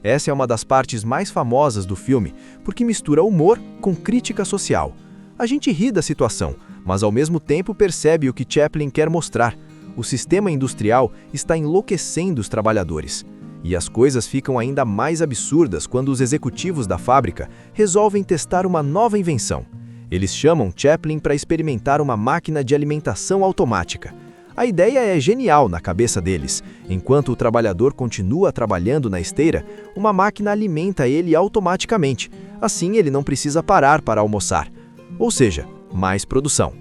Essa é uma das partes mais famosas do filme, porque mistura humor com crítica social. A gente ri da situação, mas ao mesmo tempo percebe o que Chaplin quer mostrar. O sistema industrial está enlouquecendo os trabalhadores. E as coisas ficam ainda mais absurdas quando os executivos da fábrica resolvem testar uma nova invenção. Eles chamam Chaplin para experimentar uma máquina de alimentação automática. A ideia é genial na cabeça deles. Enquanto o trabalhador continua trabalhando na esteira, uma máquina alimenta ele automaticamente. Assim ele não precisa parar para almoçar. Ou seja, mais produção.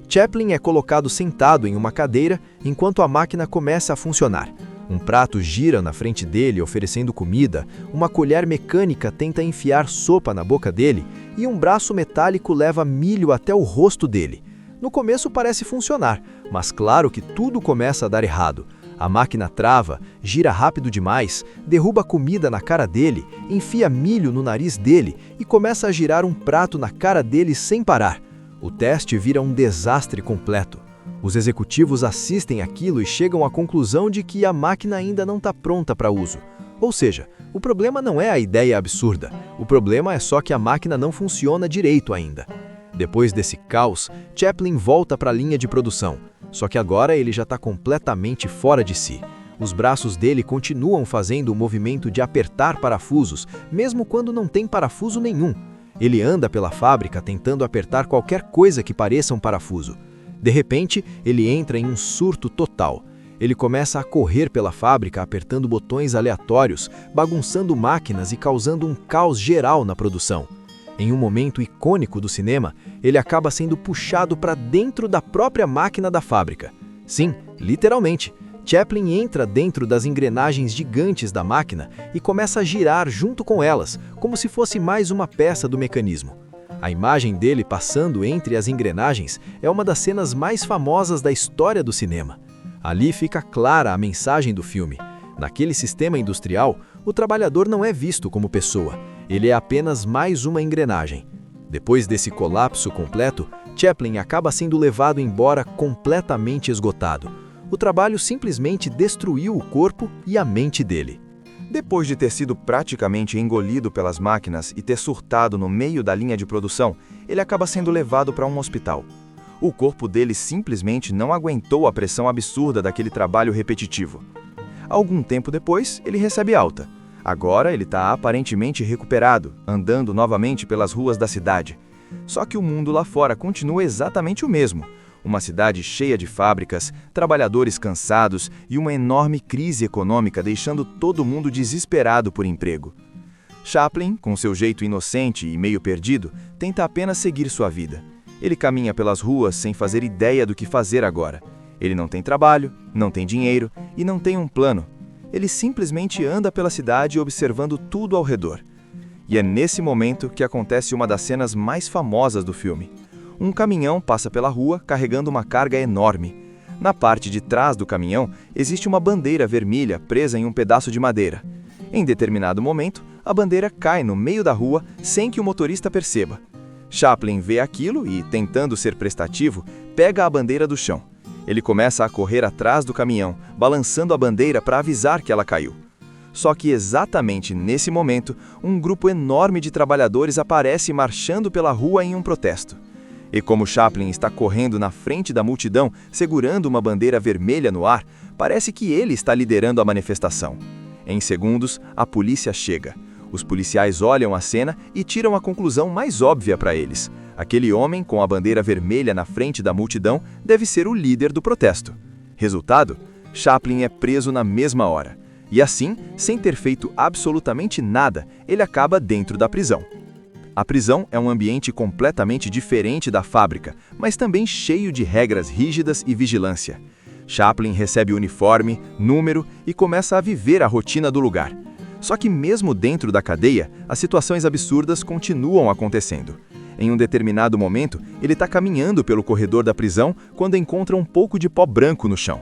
Chaplin é colocado sentado em uma cadeira enquanto a máquina começa a funcionar. Um prato gira na frente dele oferecendo comida, uma colher mecânica tenta enfiar sopa na boca dele e um braço metálico leva milho até o rosto dele. No começo parece funcionar, mas claro que tudo começa a dar errado. A máquina trava, gira rápido demais, derruba comida na cara dele, enfia milho no nariz dele e começa a girar um prato na cara dele sem parar. O teste vira um desastre completo. Os executivos assistem aquilo e chegam à conclusão de que a máquina ainda não está pronta para uso. Ou seja, o problema não é a ideia absurda, o problema é só que a máquina não funciona direito ainda. Depois desse caos, Chaplin volta para a linha de produção, só que agora ele já está completamente fora de si. Os braços dele continuam fazendo o movimento de apertar parafusos, mesmo quando não tem parafuso nenhum. Ele anda pela fábrica tentando apertar qualquer coisa que pareça um parafuso. De repente, ele entra em um surto total. Ele começa a correr pela fábrica apertando botões aleatórios, bagunçando máquinas e causando um caos geral na produção. Em um momento icônico do cinema, ele acaba sendo puxado para dentro da própria máquina da fábrica. Sim, literalmente. Chaplin entra dentro das engrenagens gigantes da máquina e começa a girar junto com elas, como se fosse mais uma peça do mecanismo. A imagem dele passando entre as engrenagens é uma das cenas mais famosas da história do cinema. Ali fica clara a mensagem do filme. Naquele sistema industrial, o trabalhador não é visto como pessoa.
Ele é apenas mais uma engrenagem. Depois desse colapso completo, Chaplin acaba sendo levado embora completamente esgotado. O trabalho simplesmente destruiu o corpo e a mente dele.
Depois de ter sido praticamente engolido pelas máquinas e ter surtado no meio da linha de produção, ele acaba sendo levado para um hospital. O corpo dele simplesmente não aguentou a pressão absurda daquele trabalho repetitivo. Algum tempo depois, ele recebe alta. Agora ele está aparentemente recuperado, andando novamente pelas ruas da cidade. Só que o mundo lá fora continua exatamente o mesmo. Uma cidade cheia de fábricas, trabalhadores cansados e uma enorme crise econômica deixando todo mundo desesperado por emprego. Chaplin, com seu jeito inocente e meio perdido, tenta apenas seguir sua vida. Ele caminha pelas ruas sem fazer ideia do que fazer agora. Ele não tem trabalho, não tem dinheiro e não tem um plano. Ele simplesmente anda pela cidade observando tudo ao redor. E é nesse momento que acontece uma das cenas mais famosas do filme. Um caminhão passa pela rua carregando uma carga enorme. Na parte de trás do caminhão existe uma bandeira vermelha presa em um pedaço de madeira. Em determinado momento, a bandeira cai no meio da rua sem que o motorista perceba. Chaplin vê aquilo e, tentando ser prestativo, pega a bandeira do chão. Ele começa a correr atrás do caminhão, balançando a bandeira para avisar que ela caiu. Só que exatamente nesse momento, um grupo enorme de trabalhadores aparece marchando pela rua em um protesto. E como Chaplin está correndo na frente da multidão, segurando uma bandeira vermelha no ar, parece que ele está liderando a manifestação. Em segundos, a polícia chega. Os policiais olham a cena e tiram a conclusão mais óbvia para eles. Aquele homem com a bandeira vermelha na frente da multidão deve ser o líder do protesto. Resultado? Chaplin é preso na mesma hora. E assim, sem ter feito absolutamente nada, ele acaba dentro da prisão. A prisão é um ambiente completamente diferente da fábrica, mas também cheio de regras rígidas e vigilância. Chaplin recebe uniforme, número e começa a viver a rotina do lugar. Só que mesmo dentro da cadeia, as situações absurdas continuam acontecendo. Em um determinado momento, ele está caminhando pelo corredor da prisão quando encontra um pouco de pó branco no chão.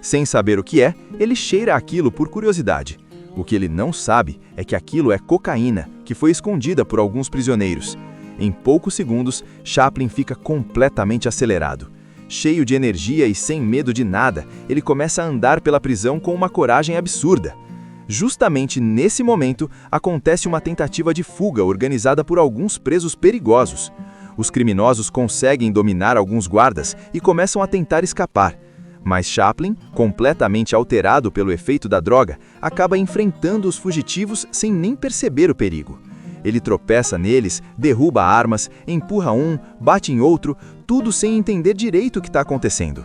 Sem saber o que é, ele cheira aquilo por curiosidade. O que ele não sabe é que aquilo é cocaína, que foi escondida por alguns prisioneiros. Em poucos segundos, Chaplin fica completamente acelerado. Cheio de energia e sem medo de nada, ele começa a andar pela prisão com uma coragem absurda. Justamente nesse momento, acontece uma tentativa de fuga organizada por alguns presos perigosos. Os criminosos conseguem dominar alguns guardas e começam a tentar escapar. Mas Chaplin, completamente alterado pelo efeito da droga, acaba enfrentando os fugitivos sem nem perceber o perigo. Ele tropeça neles, derruba armas, empurra um, bate em outro, tudo sem entender direito o que está acontecendo.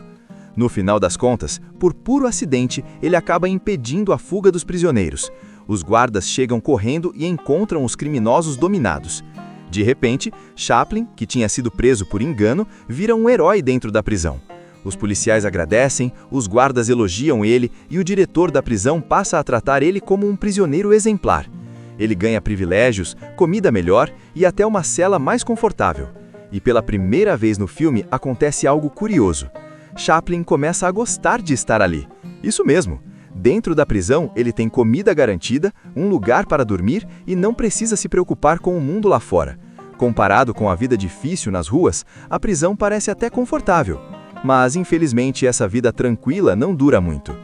No final das contas, por puro acidente, ele acaba impedindo a fuga dos prisioneiros. Os guardas chegam correndo e encontram os criminosos dominados. De repente, Chaplin, que tinha sido preso por engano, vira um herói dentro da prisão. Os policiais agradecem, os guardas elogiam ele e o diretor da prisão passa a tratar ele como um prisioneiro exemplar. Ele ganha privilégios, comida melhor e até uma cela mais confortável. E pela primeira vez no filme acontece algo curioso. Chaplin começa a gostar de estar ali. Isso mesmo. Dentro da prisão, ele tem comida garantida, um lugar para dormir e não precisa se preocupar com o mundo lá fora. Comparado com a vida difícil nas ruas, a prisão parece até confortável. Mas, infelizmente, essa vida tranquila não dura muito.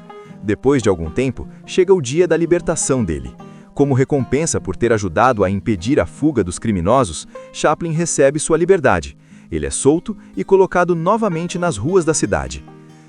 Depois de algum tempo, chega o dia da libertação dele. Como recompensa por ter ajudado a impedir a fuga dos criminosos, Chaplin recebe sua liberdade. Ele é solto e colocado novamente nas ruas da cidade.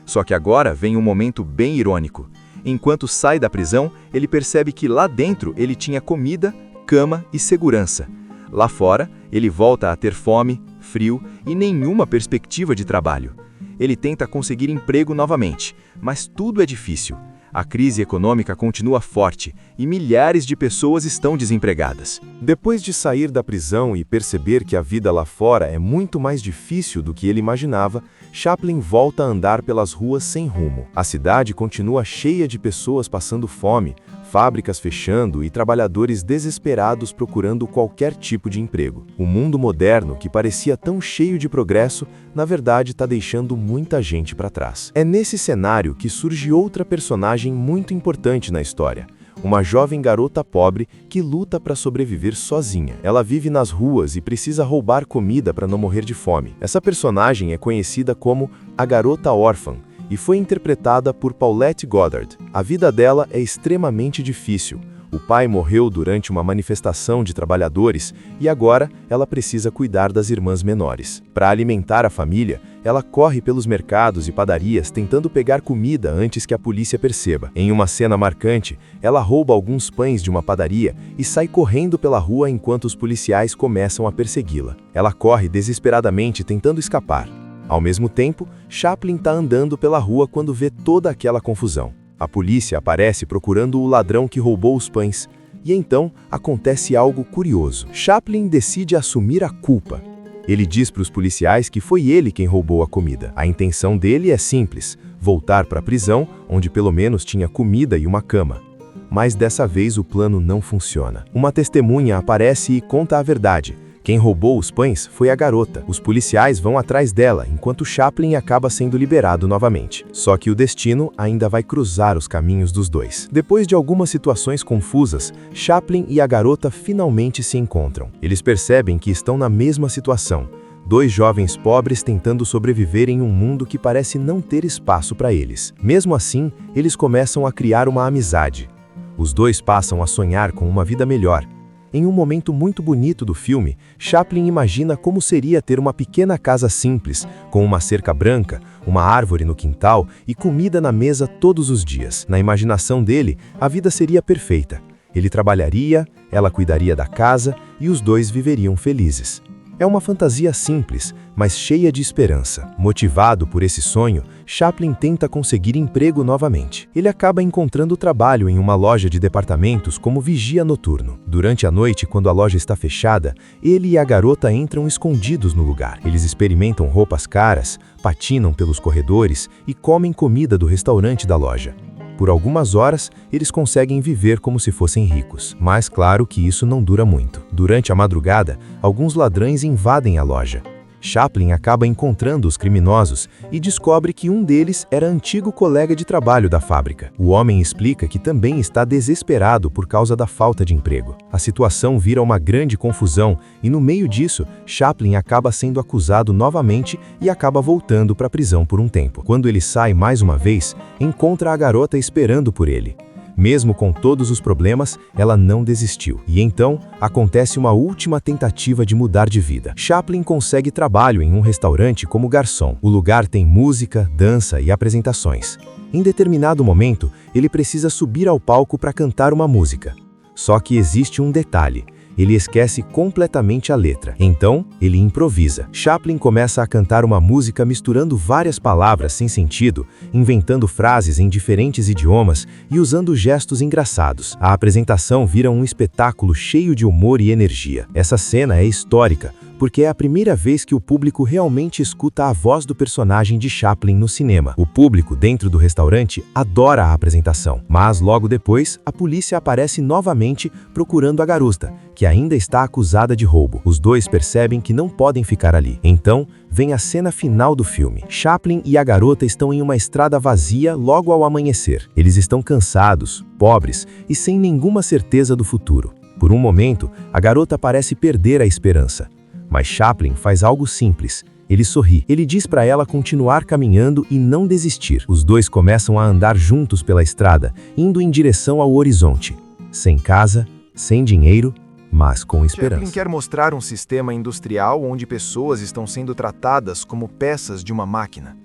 Só que agora vem um momento bem irônico. Enquanto sai da prisão, ele percebe que lá dentro ele tinha comida, cama e segurança. Lá fora, ele volta a ter fome, frio e nenhuma perspectiva de trabalho. Ele tenta conseguir emprego novamente, mas tudo é difícil. A crise econômica continua forte e milhares de pessoas estão desempregadas.
Depois de sair da prisão e perceber que a vida lá fora é muito mais difícil do que ele imaginava, Chaplin volta a andar pelas ruas sem rumo. A cidade continua cheia de pessoas passando fome, fábricas fechando e trabalhadores desesperados procurando qualquer tipo de emprego. O mundo moderno, que parecia tão cheio de progresso, na verdade está deixando muita gente para trás. É nesse cenário que surge outra personagem muito importante na história, uma jovem garota pobre que luta para sobreviver sozinha. Ela vive nas ruas e precisa roubar comida para não morrer de fome. Essa personagem é conhecida como a garota órfã e foi interpretada por Paulette Goddard. A vida dela é extremamente difícil. O pai morreu durante uma manifestação de trabalhadores e agora ela precisa cuidar das irmãs menores. Para alimentar a família, ela corre pelos mercados e padarias tentando pegar comida antes que a polícia perceba. Em uma cena marcante, ela rouba alguns pães de uma padaria e sai correndo pela rua enquanto os policiais começam a persegui-la. Ela corre desesperadamente tentando escapar. Ao mesmo tempo, Chaplin está andando pela rua quando vê toda aquela confusão. A polícia aparece procurando o ladrão que roubou os pães, e então acontece algo curioso. Chaplin decide assumir a culpa. Ele diz para os policiais que foi ele quem roubou a comida. A intenção dele é simples: voltar para a prisão, onde pelo menos tinha comida e uma cama. Mas dessa vez o plano não funciona. Uma testemunha aparece e conta a verdade. Quem roubou os pães foi a garota. Os policiais vão atrás dela, enquanto Chaplin acaba sendo liberado novamente. Só que o destino ainda vai cruzar os caminhos dos dois. Depois de algumas situações confusas, Chaplin e a garota finalmente se encontram. Eles percebem que estão na mesma situação. Dois jovens pobres tentando sobreviver em um mundo que parece não ter espaço para eles. Mesmo assim, eles começam a criar uma amizade. Os dois passam a sonhar com uma vida melhor. Em um momento muito bonito do filme, Chaplin imagina como seria ter uma pequena casa simples, com uma cerca branca, uma árvore no quintal e comida na mesa todos os dias. Na imaginação dele, a vida seria perfeita. Ele trabalharia, ela cuidaria da casa e os dois viveriam felizes. É uma fantasia simples, mas cheia de esperança. Motivado por esse sonho, Chaplin tenta conseguir emprego novamente. Ele acaba encontrando trabalho em uma loja de departamentos como vigia noturno. Durante a noite, quando a loja está fechada, ele e a garota entram escondidos no lugar. Eles experimentam roupas caras, patinam pelos corredores e comem comida do restaurante da loja. Por algumas horas, eles conseguem viver como se fossem ricos. Mas claro que isso não dura muito. Durante a madrugada, alguns ladrões invadem a loja. Chaplin acaba encontrando os criminosos e descobre que um deles era antigo colega de trabalho da fábrica. O homem explica que também está desesperado por causa da falta de emprego. A situação vira uma grande confusão e no meio disso, Chaplin acaba sendo acusado novamente e acaba voltando para a prisão por um tempo. Quando ele sai mais uma vez, encontra a garota esperando por ele. Mesmo com todos os problemas, ela não desistiu. E então, acontece uma última tentativa de mudar de vida. Chaplin consegue trabalho em um restaurante como garçom. O lugar tem música, dança e apresentações. Em determinado momento, ele precisa subir ao palco para cantar uma música. Só que existe um detalhe. Ele esquece completamente a letra. Então, ele improvisa. Chaplin começa a cantar uma música misturando várias palavras sem sentido, inventando frases em diferentes idiomas e usando gestos engraçados. A apresentação vira um espetáculo cheio de humor e energia. Essa cena é histórica, porque é a primeira vez que o público realmente escuta a voz do personagem de Chaplin no cinema. O público dentro do restaurante adora a apresentação, mas logo depois, a polícia aparece novamente procurando a garota, que ainda está acusada de roubo. Os dois percebem que não podem ficar ali. Então, vem a cena final do filme. Chaplin e a garota estão em uma estrada vazia logo ao amanhecer. Eles estão cansados, pobres e sem nenhuma certeza do futuro. Por um momento, a garota parece perder a esperança. Mas Chaplin faz algo simples. Ele sorri. Ele diz para ela continuar caminhando e não desistir. Os dois começam a andar juntos pela estrada, indo em direção ao horizonte. Sem casa, sem dinheiro, mas com esperança.
Chaplin quer mostrar um sistema industrial onde pessoas estão sendo tratadas como peças de uma máquina.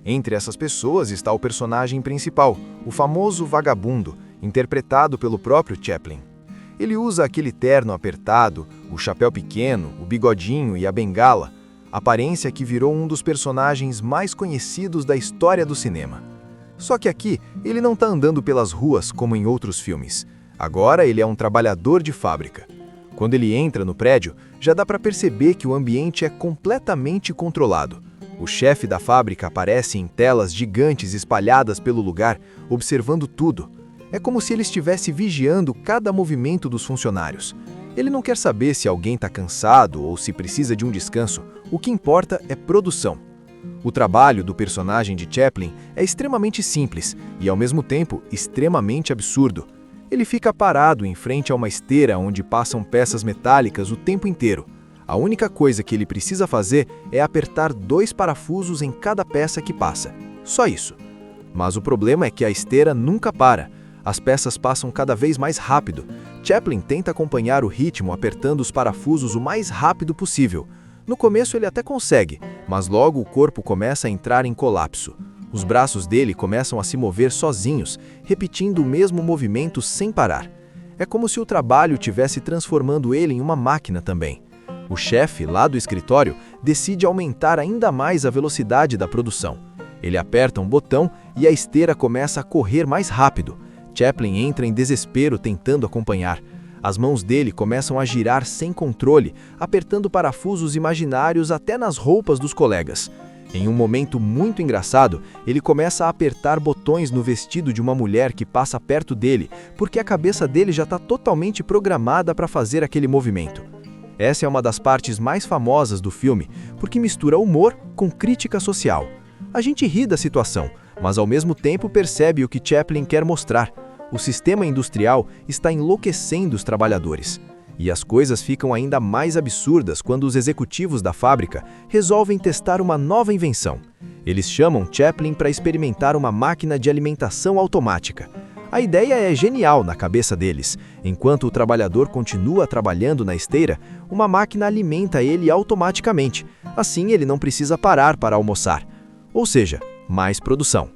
Entre essas pessoas está o personagem principal, o famoso vagabundo, interpretado pelo próprio Chaplin. Ele usa aquele terno apertado, o chapéu pequeno, o bigodinho e a bengala, aparência que virou um dos personagens mais conhecidos da história do cinema. Só que aqui, ele não está andando pelas ruas como em outros filmes. Agora ele é um trabalhador de fábrica. Quando ele entra no prédio, já dá para perceber que o ambiente é completamente controlado. O chefe da fábrica aparece em telas gigantes espalhadas pelo lugar, observando tudo. É como se ele estivesse vigiando cada movimento dos funcionários. Ele não quer saber se alguém está cansado ou se precisa de um descanso. O que importa é produção. O trabalho do personagem de Chaplin é extremamente simples e, ao mesmo tempo, extremamente absurdo.
Ele fica parado em frente a uma esteira onde passam peças metálicas o tempo inteiro. A única coisa que ele precisa fazer é apertar 2 parafusos em cada peça que passa. Só isso. Mas o problema é que a esteira nunca para. As peças passam cada vez mais rápido. Chaplin tenta acompanhar o ritmo apertando os parafusos o mais rápido possível. No começo ele até consegue, mas logo o corpo começa a entrar em colapso. Os braços dele começam a se mover sozinhos, repetindo o mesmo movimento sem parar. É como se o trabalho tivesse transformando ele em uma máquina também. O chefe, lá do escritório, decide aumentar ainda mais a velocidade da produção. Ele aperta um botão e a esteira começa a correr mais rápido. Chaplin entra em desespero tentando acompanhar. As mãos dele começam a girar sem controle, apertando parafusos imaginários até nas roupas dos colegas. Em um momento muito engraçado, ele começa a apertar botões no vestido de uma mulher que passa perto dele, porque a cabeça dele já está totalmente programada para fazer aquele movimento. Essa é uma das partes mais famosas do filme, porque mistura humor com crítica social. A gente ri da situação, mas ao mesmo tempo percebe o que Chaplin quer mostrar. O sistema industrial está enlouquecendo os trabalhadores. E as coisas ficam ainda mais absurdas quando os executivos da fábrica resolvem testar uma nova invenção. Eles chamam Chaplin para experimentar uma máquina de alimentação automática. A ideia é genial na cabeça deles. Enquanto o trabalhador continua trabalhando na esteira, uma máquina alimenta ele automaticamente. Assim ele não precisa parar para almoçar. Ou seja, mais produção.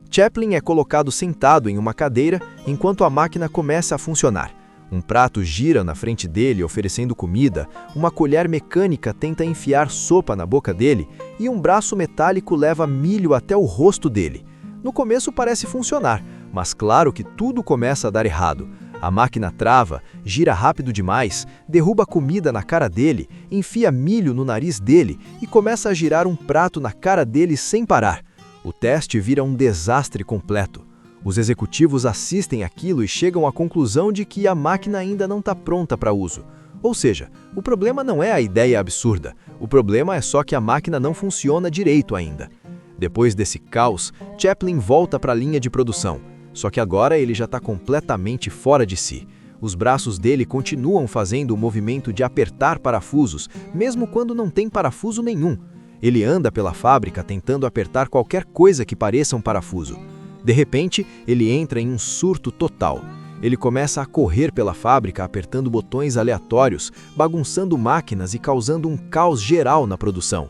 Chaplin é colocado sentado em uma cadeira enquanto a máquina começa a funcionar. Um prato gira na frente dele oferecendo comida, uma colher mecânica tenta enfiar sopa na boca dele e um braço metálico leva milho até o rosto dele. No começo parece funcionar, mas claro que tudo começa a dar errado. A máquina trava, gira rápido demais, derruba comida na cara dele, enfia milho no nariz dele e começa a girar um prato na cara dele sem parar. O teste vira um desastre completo. Os executivos assistem aquilo e chegam à conclusão de que a máquina ainda não está pronta para uso. Ou seja, o problema não é a ideia absurda, o problema é só que a máquina não funciona direito ainda. Depois desse caos, Chaplin volta para a linha de produção, só que agora ele já está completamente fora de si. Os braços dele continuam fazendo o movimento de apertar parafusos, mesmo quando não tem parafuso nenhum. Ele anda pela fábrica tentando apertar qualquer coisa que pareça um parafuso. De repente, ele entra em um surto total. Ele começa a correr pela fábrica apertando botões aleatórios, bagunçando máquinas e causando um caos geral na produção.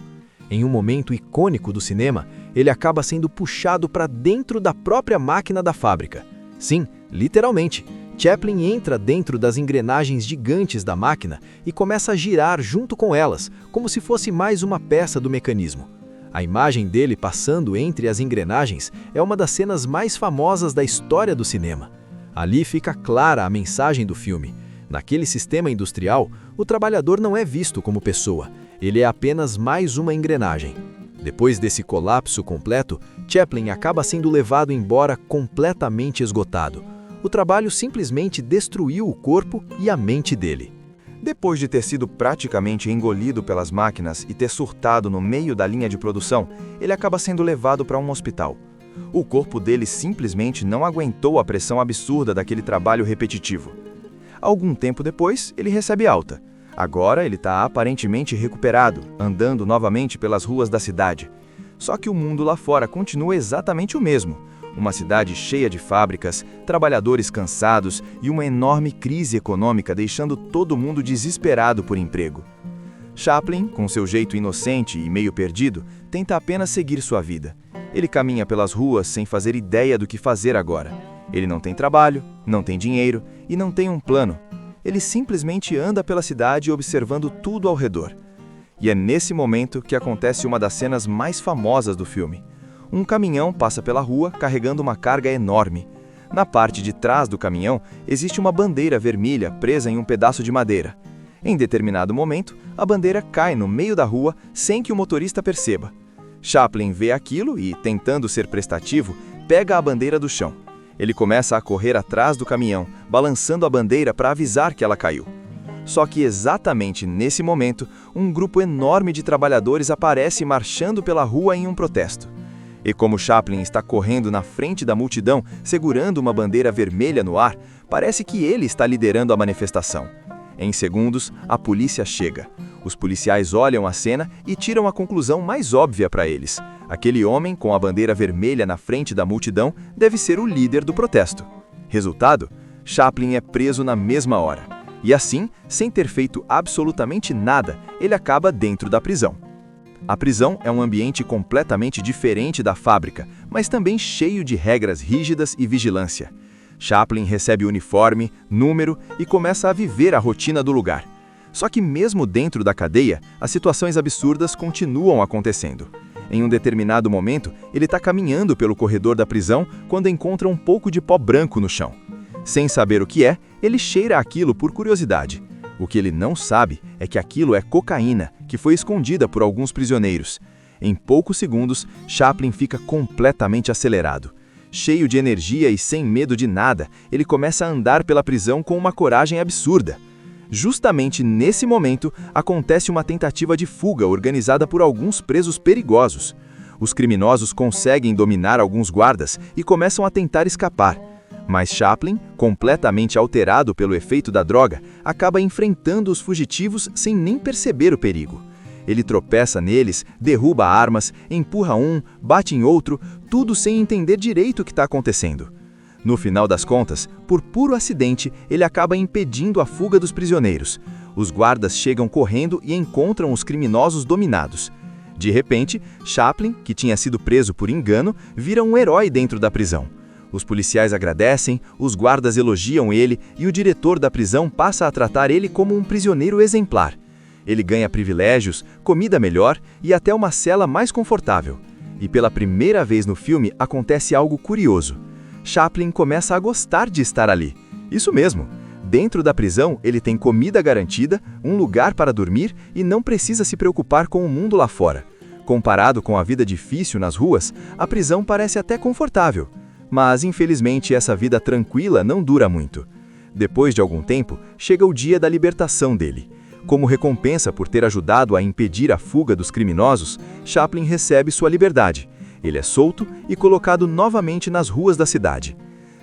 Em um momento icônico do cinema, ele acaba sendo puxado para dentro da própria máquina da fábrica. Sim, literalmente. Chaplin entra dentro das engrenagens gigantes da máquina e começa a girar junto com elas, como se fosse mais uma peça do mecanismo. A imagem dele passando entre as engrenagens é uma das cenas mais famosas da história do cinema. Ali fica clara a mensagem do filme. Naquele sistema industrial, o trabalhador não é visto como pessoa, ele é apenas mais uma engrenagem. Depois desse colapso completo, Chaplin acaba sendo levado embora completamente esgotado. O trabalho simplesmente destruiu o corpo e a mente dele.
Depois de ter sido praticamente engolido pelas máquinas e ter surtado no meio da linha de produção, ele acaba sendo levado para um hospital. O corpo dele simplesmente não aguentou a pressão absurda daquele trabalho repetitivo. Algum tempo depois, ele recebe alta. Agora ele está aparentemente recuperado, andando novamente pelas ruas da cidade. Só que o mundo lá fora continua exatamente o mesmo. Uma cidade cheia de fábricas, trabalhadores cansados e uma enorme crise econômica deixando todo mundo desesperado por emprego. Chaplin, com seu jeito inocente e meio perdido, tenta apenas seguir sua vida. Ele caminha pelas ruas sem fazer ideia do que fazer agora. Ele não tem trabalho, não tem dinheiro e não tem um plano. Ele simplesmente anda pela cidade observando tudo ao redor. E é nesse momento que acontece uma das cenas mais famosas do filme. Um caminhão passa pela rua carregando uma carga enorme. Na parte de trás do caminhão existe uma bandeira vermelha presa em um pedaço de madeira. Em determinado momento, a bandeira cai no meio da rua sem que o motorista perceba. Chaplin vê aquilo e, tentando ser prestativo, pega a bandeira do chão. Ele começa a correr atrás do caminhão, balançando a bandeira para avisar que ela caiu. Só que exatamente nesse momento, um grupo enorme de trabalhadores aparece marchando pela rua em um protesto. E como Chaplin está correndo na frente da multidão, segurando uma bandeira vermelha no ar, Parece que ele está liderando a manifestação. Em segundos, a polícia chega. Os policiais olham a cena e tiram a conclusão mais óbvia para eles. Aquele homem com a bandeira vermelha na frente da multidão deve ser o líder do protesto. Resultado? Chaplin é preso na mesma hora. E assim, sem ter feito absolutamente nada, ele acaba dentro da prisão. A prisão é um ambiente completamente diferente da fábrica, mas também cheio de regras rígidas e vigilância. Chaplin recebe uniforme, número e começa a viver a rotina do lugar. Só que mesmo dentro da cadeia, as situações absurdas continuam acontecendo. Em um determinado momento, ele está caminhando pelo corredor da prisão quando encontra um pouco de pó branco no chão. Sem saber o que é, ele cheira aquilo por curiosidade. O que ele não sabe é que aquilo é cocaína, que foi escondida por alguns prisioneiros. Em poucos segundos, Chaplin fica completamente acelerado. Cheio de energia e sem medo de nada, ele começa a andar pela prisão com uma coragem absurda. Justamente nesse momento, acontece uma tentativa de fuga organizada por alguns presos perigosos. Os criminosos conseguem dominar alguns guardas e começam a tentar escapar. Mas Chaplin, completamente alterado pelo efeito da droga, acaba enfrentando os fugitivos sem nem perceber o perigo. Ele tropeça neles, derruba armas, empurra um, bate em outro, tudo sem entender direito o que está acontecendo. No final das contas, por puro acidente, ele acaba impedindo a fuga dos prisioneiros. Os guardas chegam correndo e encontram os criminosos dominados. De repente, Chaplin, que tinha sido preso por engano, vira um herói dentro da prisão. Os policiais agradecem, os guardas elogiam ele e o diretor da prisão passa a tratar ele como um prisioneiro exemplar. Ele ganha privilégios, comida melhor e até uma cela mais confortável. E pela primeira vez no filme acontece algo curioso. Chaplin começa a gostar de estar ali. Isso mesmo. Dentro da prisão, ele tem comida garantida, um lugar para dormir e não precisa se preocupar com o mundo lá fora. Comparado com a vida difícil nas ruas, a prisão parece até confortável. Mas, infelizmente, essa vida tranquila não dura muito. Depois de algum tempo, chega o dia da libertação dele. Como recompensa por ter ajudado a impedir a fuga dos criminosos, Chaplin recebe sua liberdade. Ele é solto e colocado novamente nas ruas da cidade.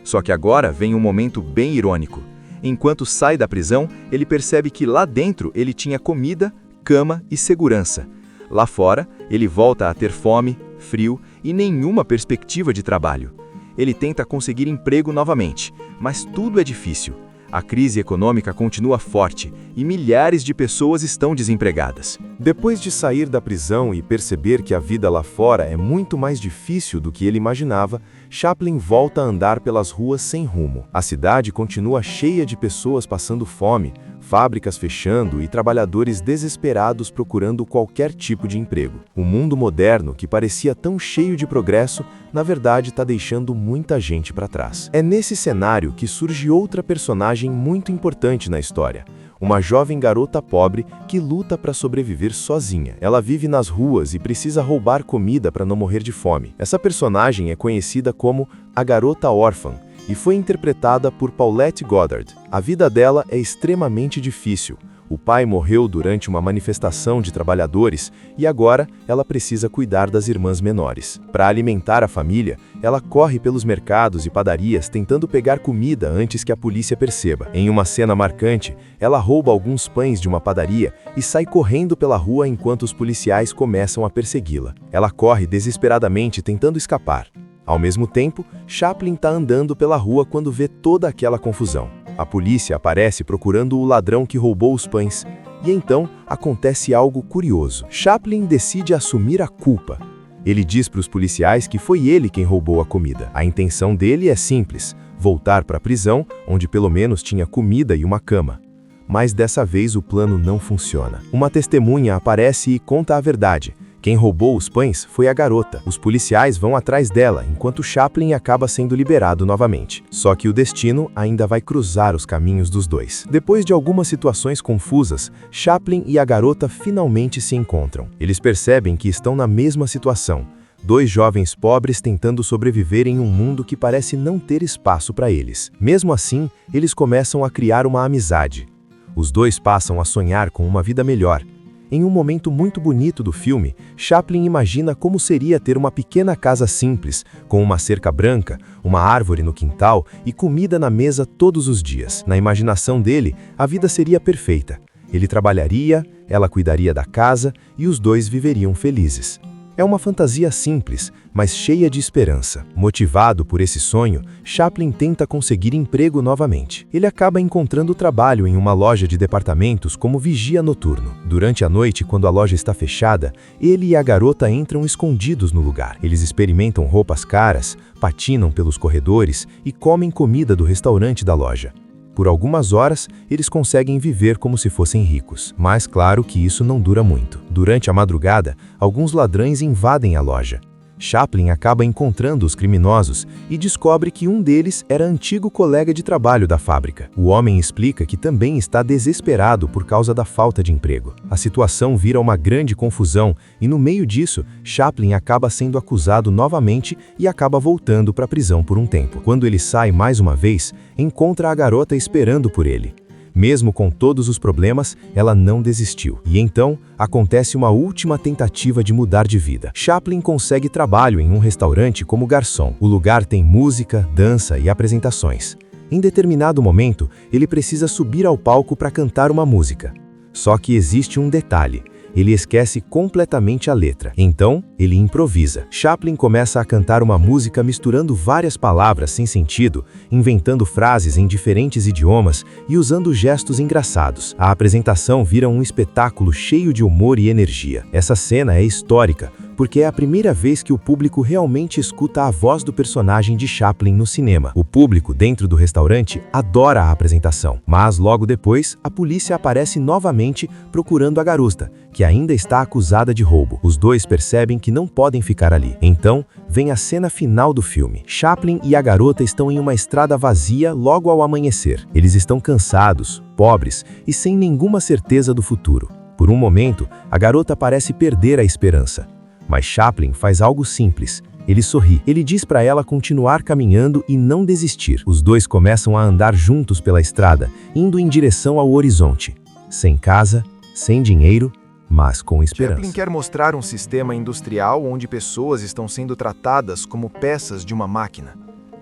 Só que agora vem um momento bem irônico. Enquanto sai da prisão, ele percebe que lá dentro ele tinha comida, cama e segurança. Lá fora, ele volta a ter fome, frio e nenhuma perspectiva de trabalho. Ele tenta conseguir emprego novamente, mas tudo é difícil. A crise econômica continua forte e milhares de pessoas estão desempregadas.
Depois de sair da prisão e perceber que a vida lá fora é muito mais difícil do que ele imaginava, Chaplin volta a andar pelas ruas sem rumo. A cidade continua cheia de pessoas passando fome, fábricas fechando e trabalhadores desesperados procurando qualquer tipo de emprego. O mundo moderno, que parecia tão cheio de progresso, na verdade está deixando muita gente para trás. É nesse cenário que surge outra personagem muito importante na história. Uma jovem garota pobre que luta para sobreviver sozinha. Ela vive nas ruas e precisa roubar comida para não morrer de fome. Essa personagem é conhecida como a Garota Órfã e foi interpretada por Paulette Goddard. A vida dela é extremamente difícil. O pai morreu durante uma manifestação de trabalhadores e agora ela precisa cuidar das irmãs menores. Para alimentar a família, ela corre pelos mercados e padarias tentando pegar comida antes que a polícia perceba. Em uma cena marcante, ela rouba alguns pães de uma padaria e sai correndo pela rua enquanto os policiais começam a persegui-la. Ela corre desesperadamente tentando escapar. Ao mesmo tempo, Chaplin está andando pela rua quando vê toda aquela confusão. A polícia aparece procurando o ladrão que roubou os pães. E então, acontece algo curioso. Chaplin decide assumir a culpa. Ele diz para os policiais que foi ele quem roubou a comida. A intenção dele é simples: voltar para a prisão, onde pelo menos tinha comida e uma cama. Mas dessa vez o plano não funciona. Uma testemunha aparece e conta a verdade. Quem roubou os pães foi a garota. Os policiais vão atrás dela, enquanto Chaplin acaba sendo liberado novamente. Só que o destino ainda vai cruzar os caminhos dos dois. Depois de algumas situações confusas, Chaplin e a garota finalmente se encontram. Eles percebem que estão na mesma situação. Dois jovens pobres tentando sobreviver em um mundo que parece não ter espaço para eles. Mesmo assim, eles começam a criar uma amizade. Os dois passam a sonhar com uma vida melhor. Em um momento muito bonito do filme, Chaplin imagina como seria ter uma pequena casa simples, com uma cerca branca, uma árvore no quintal e comida na mesa todos os dias. Na imaginação dele, a vida seria perfeita. Ele trabalharia, ela cuidaria da casa e os dois viveriam felizes. É uma fantasia simples, mas cheia de esperança. Motivado por esse sonho, Chaplin tenta conseguir emprego novamente. Ele acaba encontrando trabalho em uma loja de departamentos como vigia noturno. Durante a noite, quando a loja está fechada, ele e a garota entram escondidos no lugar. Eles experimentam roupas caras, patinam pelos corredores e comem comida do restaurante da loja. Por algumas horas, eles conseguem viver como se fossem ricos. Mas claro que isso não dura muito. Durante a madrugada, alguns ladrões invadem a loja. Chaplin acaba encontrando os criminosos e descobre que um deles era antigo colega de trabalho da fábrica. O homem explica que também está desesperado por causa da falta de emprego. A situação vira uma grande confusão e no meio disso, Chaplin acaba sendo acusado novamente e acaba voltando para a prisão por um tempo. Quando ele sai mais uma vez, encontra a garota esperando por ele. Mesmo com todos os problemas, ela não desistiu. E então, acontece uma última tentativa de mudar de vida. Chaplin consegue trabalho em um restaurante como garçom. O lugar tem música, dança e apresentações. Em determinado momento, ele precisa subir ao palco para cantar uma música. Só que existe um detalhe. Ele esquece completamente a letra. Então, ele improvisa. Chaplin começa a cantar uma música misturando várias palavras sem sentido, inventando frases em diferentes idiomas e usando gestos engraçados. A apresentação vira um espetáculo cheio de humor e energia. Essa cena é histórica, porque é a primeira vez que o público realmente escuta a voz do personagem de Chaplin no cinema. O público dentro do restaurante adora a apresentação, mas logo depois, a polícia aparece novamente procurando a garota, que ainda está acusada de roubo. Os dois percebem que não podem ficar ali. Então, vem a cena final do filme. Chaplin e a garota estão em uma estrada vazia logo ao amanhecer. Eles estão cansados, pobres e sem nenhuma certeza do futuro. Por um momento, a garota parece perder a esperança. Mas Chaplin faz algo simples. Ele sorri. Ele diz para ela continuar caminhando e não desistir. Os dois começam a andar juntos pela estrada, indo em direção ao horizonte. Sem casa, sem dinheiro, mas com esperança.
Chaplin quer mostrar um sistema industrial onde pessoas estão sendo tratadas como peças de uma máquina.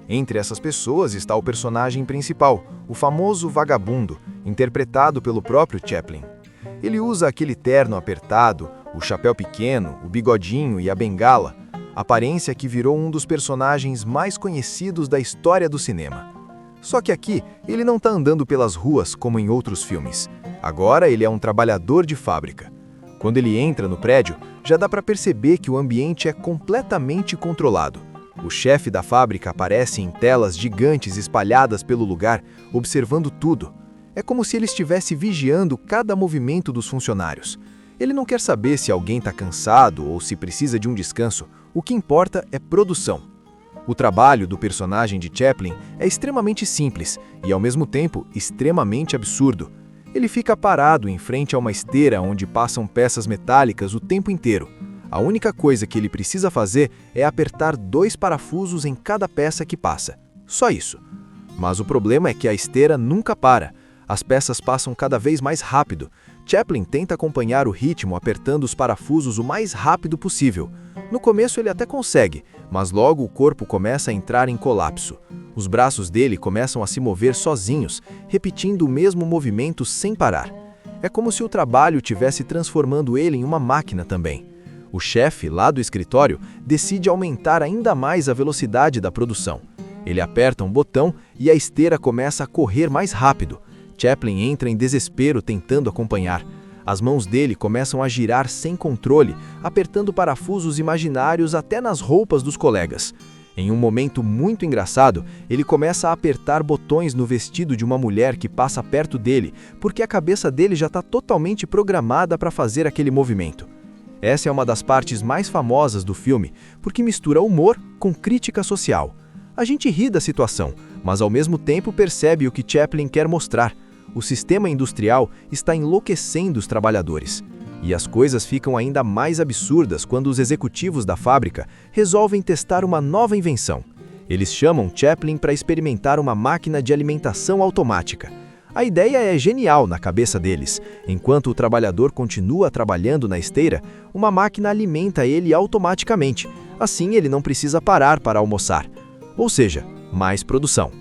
Entre essas pessoas está o personagem principal, o famoso vagabundo, interpretado pelo próprio Chaplin. Ele usa aquele terno apertado, o chapéu pequeno, o bigodinho e a bengala, aparência que virou um dos personagens mais conhecidos da história do cinema. Só que aqui, ele não está andando pelas ruas como em outros filmes. Agora ele é um trabalhador de fábrica. Quando ele entra no prédio, já dá para perceber que o ambiente é completamente controlado. O chefe da fábrica aparece em telas gigantes espalhadas pelo lugar, observando tudo. É como se ele estivesse vigiando cada movimento dos funcionários. Ele não quer saber se alguém está cansado ou se precisa de um descanso. O que importa é produção. O trabalho do personagem de Chaplin é extremamente simples e, ao mesmo tempo, extremamente absurdo. Ele fica parado em frente a uma esteira onde passam peças metálicas o tempo inteiro. A única coisa que ele precisa fazer é apertar 2 parafusos em cada peça que passa. Só isso. Mas o problema é que a esteira nunca para. As peças passam cada vez mais rápido. Chaplin tenta acompanhar o ritmo apertando os parafusos o mais rápido possível. No começo ele até consegue, mas logo o corpo começa a entrar em colapso. Os braços dele começam a se mover sozinhos, repetindo o mesmo movimento sem parar. É como se o trabalho tivesse transformando ele em uma máquina também. O chefe, lá do escritório, decide aumentar ainda mais a velocidade da produção. Ele aperta um botão e a esteira começa a correr mais rápido. Chaplin entra em desespero tentando acompanhar. As mãos dele começam a girar sem controle, apertando parafusos imaginários até nas roupas dos colegas. Em um momento muito engraçado, ele começa a apertar botões no vestido de uma mulher que passa perto dele, porque a cabeça dele já está totalmente programada para fazer aquele movimento. Essa é uma das partes mais famosas do filme, porque mistura humor com crítica social. A gente ri da situação, mas ao mesmo tempo percebe o que Chaplin quer mostrar. O sistema industrial está enlouquecendo os trabalhadores. E as coisas ficam ainda mais absurdas quando os executivos da fábrica resolvem testar uma nova invenção. Eles chamam Chaplin para experimentar uma máquina de alimentação automática.
A ideia é genial na cabeça deles. Enquanto o trabalhador continua trabalhando na esteira, uma máquina alimenta ele automaticamente. Assim ele não precisa parar para almoçar. Ou seja, mais produção.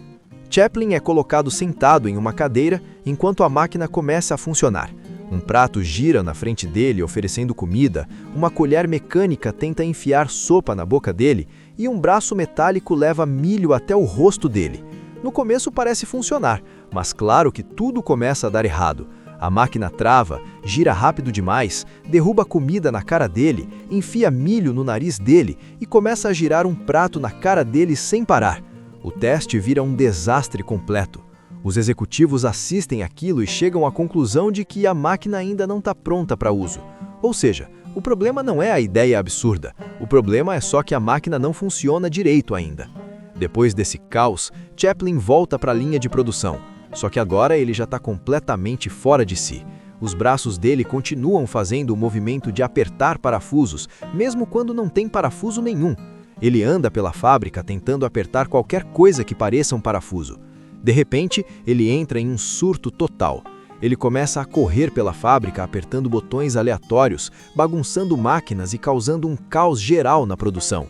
Chaplin é colocado sentado em uma cadeira enquanto a máquina começa a funcionar. Um prato gira na frente dele oferecendo comida, uma colher mecânica tenta enfiar sopa na boca dele e um braço metálico leva milho até o rosto dele. No começo parece funcionar, mas claro que tudo começa a dar errado. A máquina trava, gira rápido demais, derruba comida na cara dele, enfia milho no nariz dele e começa a girar um prato na cara dele sem parar. O teste vira um desastre completo. Os executivos assistem aquilo e chegam à conclusão de que a máquina ainda não está pronta para uso. Ou seja, o problema não é a ideia absurda, o problema é só que a máquina não funciona direito ainda. Depois desse caos, Chaplin volta para a linha de produção, só que agora ele já está completamente fora de si. Os braços dele continuam fazendo o movimento de apertar parafusos, mesmo quando não tem parafuso nenhum. Ele anda pela fábrica tentando apertar qualquer coisa que pareça um parafuso. De repente, ele entra em um surto total. Ele começa a correr pela fábrica apertando botões aleatórios, bagunçando máquinas e causando um caos geral na produção.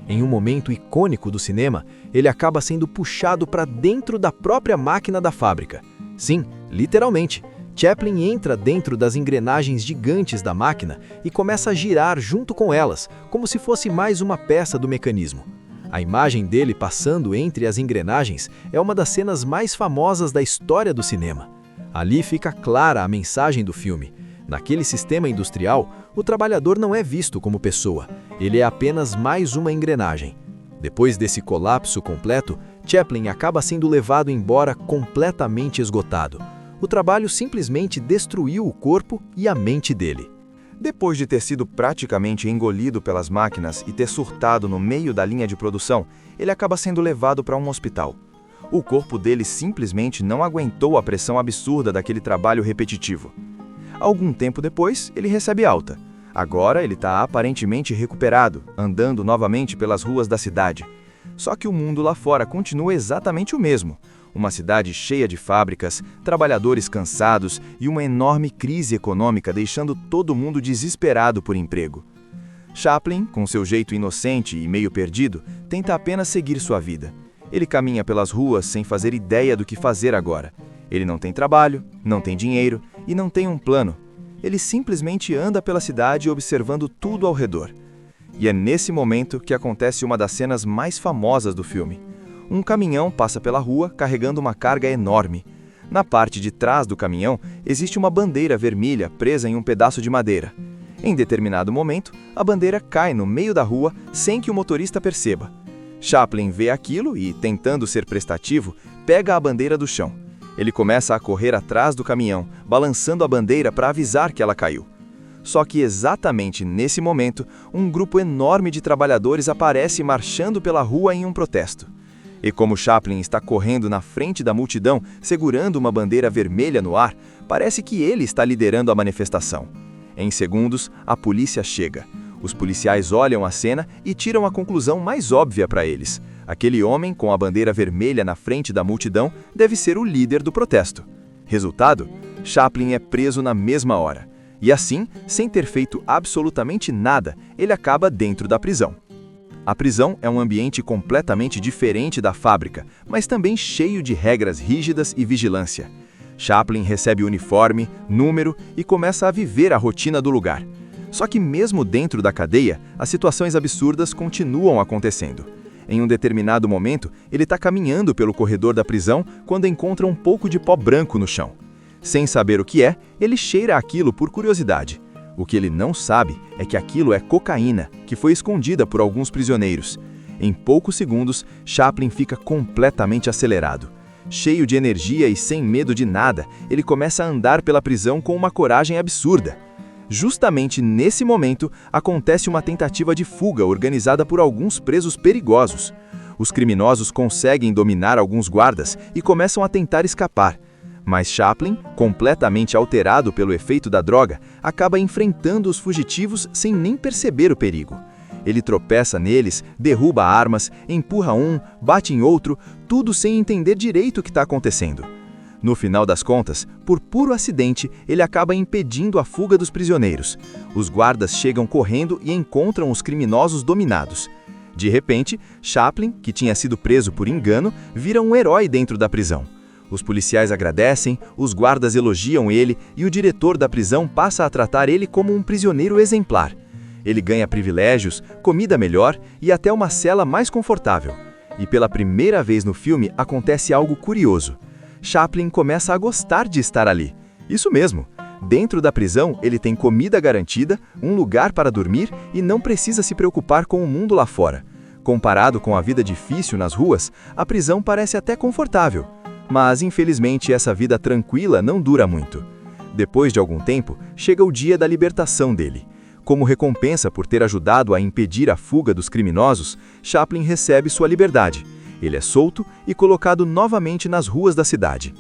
Em um momento icônico do cinema, ele acaba sendo puxado para dentro da própria máquina da fábrica. Sim, literalmente. Chaplin entra dentro das engrenagens gigantes da máquina e começa a girar junto com elas, como se fosse mais uma peça do mecanismo. A imagem dele passando entre as engrenagens é uma das cenas mais famosas da história do cinema. Ali fica clara a mensagem do filme. Naquele sistema industrial, o trabalhador não é visto como pessoa, ele é apenas mais uma engrenagem. Depois desse colapso completo, Chaplin acaba sendo levado embora completamente esgotado. O trabalho simplesmente destruiu o corpo e a mente dele.
Depois de ter sido praticamente engolido pelas máquinas e ter surtado no meio da linha de produção, ele acaba sendo levado para um hospital. O corpo dele simplesmente não aguentou a pressão absurda daquele trabalho repetitivo. Algum tempo depois, ele recebe alta. Agora ele está aparentemente recuperado, andando novamente pelas ruas da cidade. Só que o mundo lá fora continua exatamente o mesmo. Uma cidade cheia de fábricas, trabalhadores cansados e uma enorme crise econômica deixando todo mundo desesperado por emprego. Chaplin, com seu jeito inocente e meio perdido, tenta apenas seguir sua vida. Ele caminha pelas ruas sem fazer ideia do que fazer agora. Ele não tem trabalho, não tem dinheiro e não tem um plano. Ele simplesmente anda pela cidade observando tudo ao redor. E é nesse momento que acontece uma das cenas mais famosas do filme. Um caminhão passa pela rua carregando uma carga enorme. Na parte de trás do caminhão existe uma bandeira vermelha presa em um pedaço de madeira. Em determinado momento, a bandeira cai no meio da rua sem que o motorista perceba. Chaplin vê aquilo e, tentando ser prestativo, pega a bandeira do chão. Ele começa a correr atrás do caminhão, balançando a bandeira para avisar que ela caiu. Só que exatamente nesse momento, um grupo enorme de trabalhadores aparece marchando pela rua em um protesto. E como Chaplin está correndo na frente da multidão, segurando uma bandeira vermelha no ar, parece que ele está liderando a manifestação. Em segundos, a polícia chega. Os policiais olham a cena e tiram a conclusão mais óbvia para eles. Aquele homem com a bandeira vermelha na frente da multidão deve ser o líder do protesto. Resultado? Chaplin é preso na mesma hora. E assim, sem ter feito absolutamente nada, ele acaba dentro da prisão. A prisão é um ambiente completamente diferente da fábrica, mas também cheio de regras rígidas e vigilância. Chaplin recebe uniforme, número e começa a viver a rotina do lugar. Só que mesmo dentro da cadeia, as situações absurdas continuam acontecendo. Em um determinado momento, ele está caminhando pelo corredor da prisão quando encontra um pouco de pó branco no chão. Sem saber o que é, ele cheira aquilo por curiosidade. O que ele não sabe é que aquilo é cocaína, que foi escondida por alguns prisioneiros. Em poucos segundos, Chaplin fica completamente acelerado. Cheio de energia e sem medo de nada, ele começa a andar pela prisão com uma coragem absurda. Justamente nesse momento, acontece uma tentativa de fuga organizada por alguns presos perigosos. Os criminosos conseguem dominar alguns guardas e começam a tentar escapar. Mas Chaplin, completamente alterado pelo efeito da droga, acaba enfrentando os fugitivos sem nem perceber o perigo. Ele tropeça neles, derruba armas, empurra um, bate em outro, tudo sem entender direito o que está acontecendo. No final das contas, por puro acidente, ele acaba impedindo a fuga dos prisioneiros. Os guardas chegam correndo e encontram os criminosos dominados. De repente, Chaplin, que tinha sido preso por engano, vira um herói dentro da prisão. Os policiais agradecem, os guardas elogiam ele e o diretor da prisão passa a tratar ele como um prisioneiro exemplar. Ele ganha privilégios, comida melhor e até uma cela mais confortável. E pela primeira vez no filme acontece algo curioso. Chaplin começa a gostar de estar ali. Isso mesmo. Dentro da prisão, ele tem comida garantida, um lugar para dormir e não precisa se preocupar com o mundo lá fora. Comparado com a vida difícil nas ruas, a prisão parece até confortável. Mas, infelizmente, essa vida tranquila não dura muito. Depois de algum tempo, chega o dia da libertação dele. Como recompensa por ter ajudado a impedir a fuga dos criminosos, Chaplin recebe sua liberdade. Ele é solto e colocado novamente nas ruas da cidade.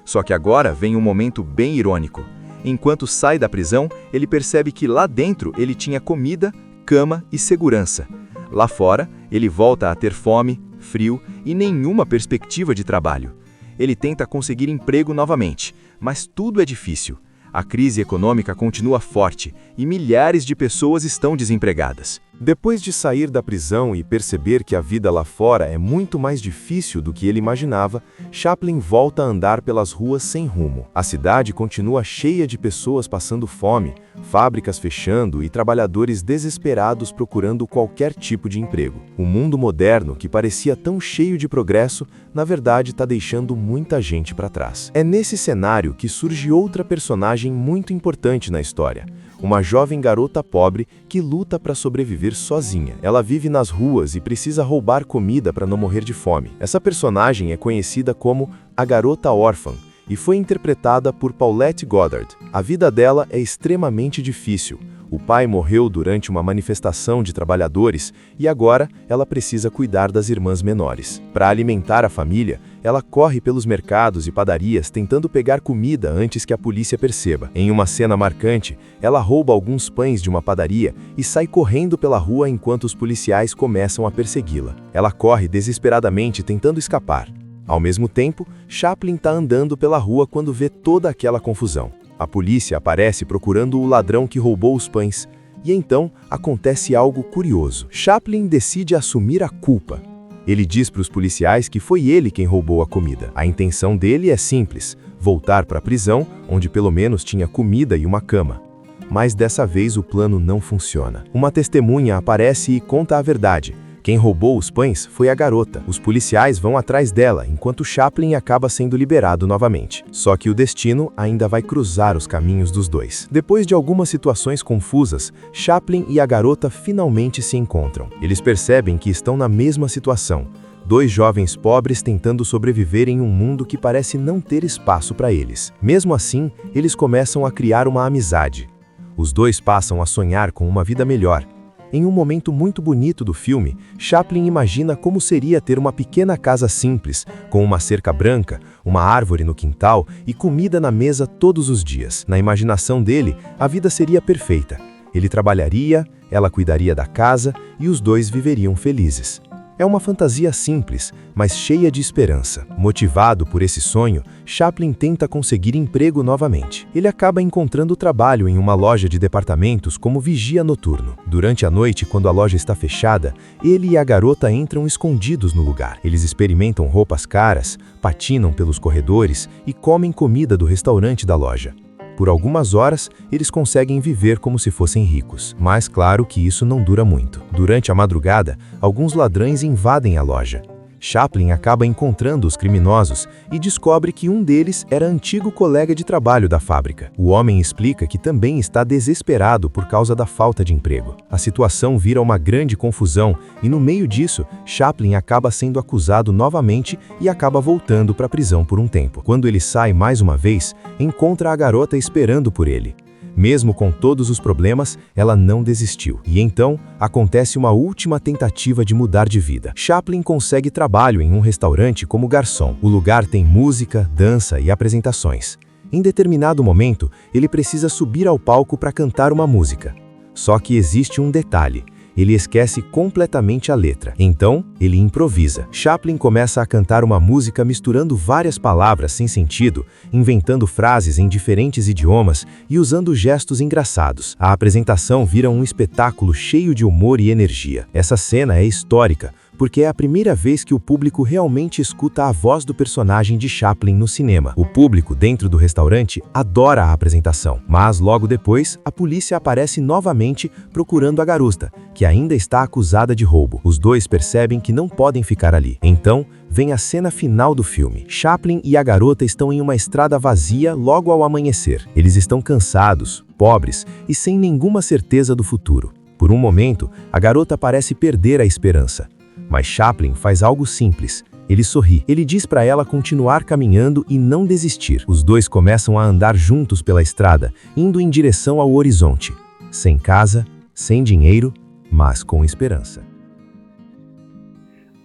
Só que agora vem um momento bem irônico. Enquanto sai da prisão, ele percebe que lá dentro ele tinha comida, cama e segurança. Lá fora, ele volta a ter fome, frio e nenhuma perspectiva de trabalho. Ele tenta conseguir emprego novamente, mas tudo é difícil. A crise econômica continua forte e milhares de pessoas estão desempregadas.
Depois de sair da prisão e perceber que a vida lá fora é muito mais difícil do que ele imaginava, Chaplin volta a andar pelas ruas sem rumo. A cidade continua cheia de pessoas passando fome, fábricas fechando e trabalhadores desesperados procurando qualquer tipo de emprego. O mundo moderno, que parecia tão cheio de progresso, na verdade está deixando muita gente para trás. É nesse cenário que surge outra personagem muito importante na história. Uma jovem garota pobre que luta para sobreviver sozinha. Ela vive nas ruas e precisa roubar comida para não morrer de fome. Essa personagem é conhecida como a Garota Órfã e foi interpretada por Paulette Goddard. A vida dela é extremamente difícil. O pai morreu durante uma manifestação de trabalhadores e agora ela precisa cuidar das irmãs menores. Para alimentar a família, ela corre pelos mercados e padarias tentando pegar comida antes que a polícia perceba. Em uma cena marcante, ela rouba alguns pães de uma padaria e sai correndo pela rua enquanto os policiais começam a persegui-la. Ela corre desesperadamente tentando escapar. Ao mesmo tempo, Chaplin está andando pela rua quando vê toda aquela confusão. A polícia aparece procurando o ladrão que roubou os pães, e então acontece algo curioso. Chaplin decide assumir a culpa. Ele diz para os policiais que foi ele quem roubou a comida. A intenção dele é simples: voltar para a prisão, onde pelo menos tinha comida e uma cama. Mas dessa vez o plano não funciona. Uma testemunha aparece e conta a verdade. Quem roubou os pães foi a garota. Os policiais vão atrás dela, enquanto Chaplin acaba sendo liberado novamente. Só que o destino ainda vai cruzar os caminhos dos dois. Depois de algumas situações confusas, Chaplin e a garota finalmente se encontram. Eles percebem que estão na mesma situação. Dois jovens pobres tentando sobreviver em um mundo que parece não ter espaço para eles. Mesmo assim, eles começam a criar uma amizade. Os dois passam a sonhar com uma vida melhor. Em um momento muito bonito do filme, Chaplin imagina como seria ter uma pequena casa simples, com uma cerca branca, uma árvore no quintal e comida na mesa todos os dias. Na imaginação dele, a vida seria perfeita. Ele trabalharia, ela cuidaria da casa e os dois viveriam felizes. É uma fantasia simples, mas cheia de esperança. Motivado por esse sonho, Chaplin tenta conseguir emprego novamente. Ele acaba encontrando trabalho em uma loja de departamentos como vigia noturno. Durante a noite, quando a loja está fechada, ele e a garota entram escondidos no lugar. Eles experimentam roupas caras, patinam pelos corredores e comem comida do restaurante da loja. Por algumas horas, eles conseguem viver como se fossem ricos. Mas claro que isso não dura muito. Durante a madrugada, alguns ladrões invadem a loja. Chaplin acaba encontrando os criminosos e descobre que um deles era antigo colega de trabalho da fábrica. O homem explica que também está desesperado por causa da falta de emprego. A situação vira uma grande confusão e no meio disso, Chaplin acaba sendo acusado novamente e acaba voltando para a prisão por um tempo. Quando ele sai mais uma vez, encontra a garota esperando por ele. Mesmo com todos os problemas, ela não desistiu. E então, acontece uma última tentativa de mudar de vida. Chaplin consegue trabalho em um restaurante como garçom. O lugar tem música, dança e apresentações. Em determinado momento, ele precisa subir ao palco para cantar uma música. Só que existe um detalhe. ele esquece completamente a letra. Então, ele improvisa. Chaplin começa a cantar uma música misturando várias palavras sem sentido, inventando frases em diferentes idiomas e usando gestos engraçados. A apresentação vira um espetáculo cheio de humor e energia. Essa cena é histórica, porque é a primeira vez que o público realmente escuta a voz do personagem de Chaplin no cinema. O público dentro do restaurante adora a apresentação, mas logo depois, a polícia aparece novamente procurando a garota, que ainda está acusada de roubo. Os dois percebem que não podem ficar ali. Então, vem a cena final do filme. Chaplin e a garota estão em uma estrada vazia logo ao amanhecer. Eles estão cansados, pobres e sem nenhuma certeza do futuro. Por um momento, a garota parece perder a esperança. Mas Chaplin faz algo simples. Ele sorri. Ele diz para ela continuar caminhando e não desistir. Os dois começam a andar juntos pela estrada, indo em direção ao horizonte. Sem casa, sem dinheiro, mas com esperança.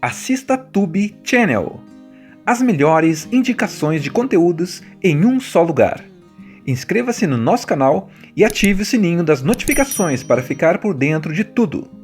Assista Tube Channel. As melhores indicações de conteúdos em um só lugar. Inscreva-se no nosso canal e ative o sininho das notificações para ficar por dentro de tudo.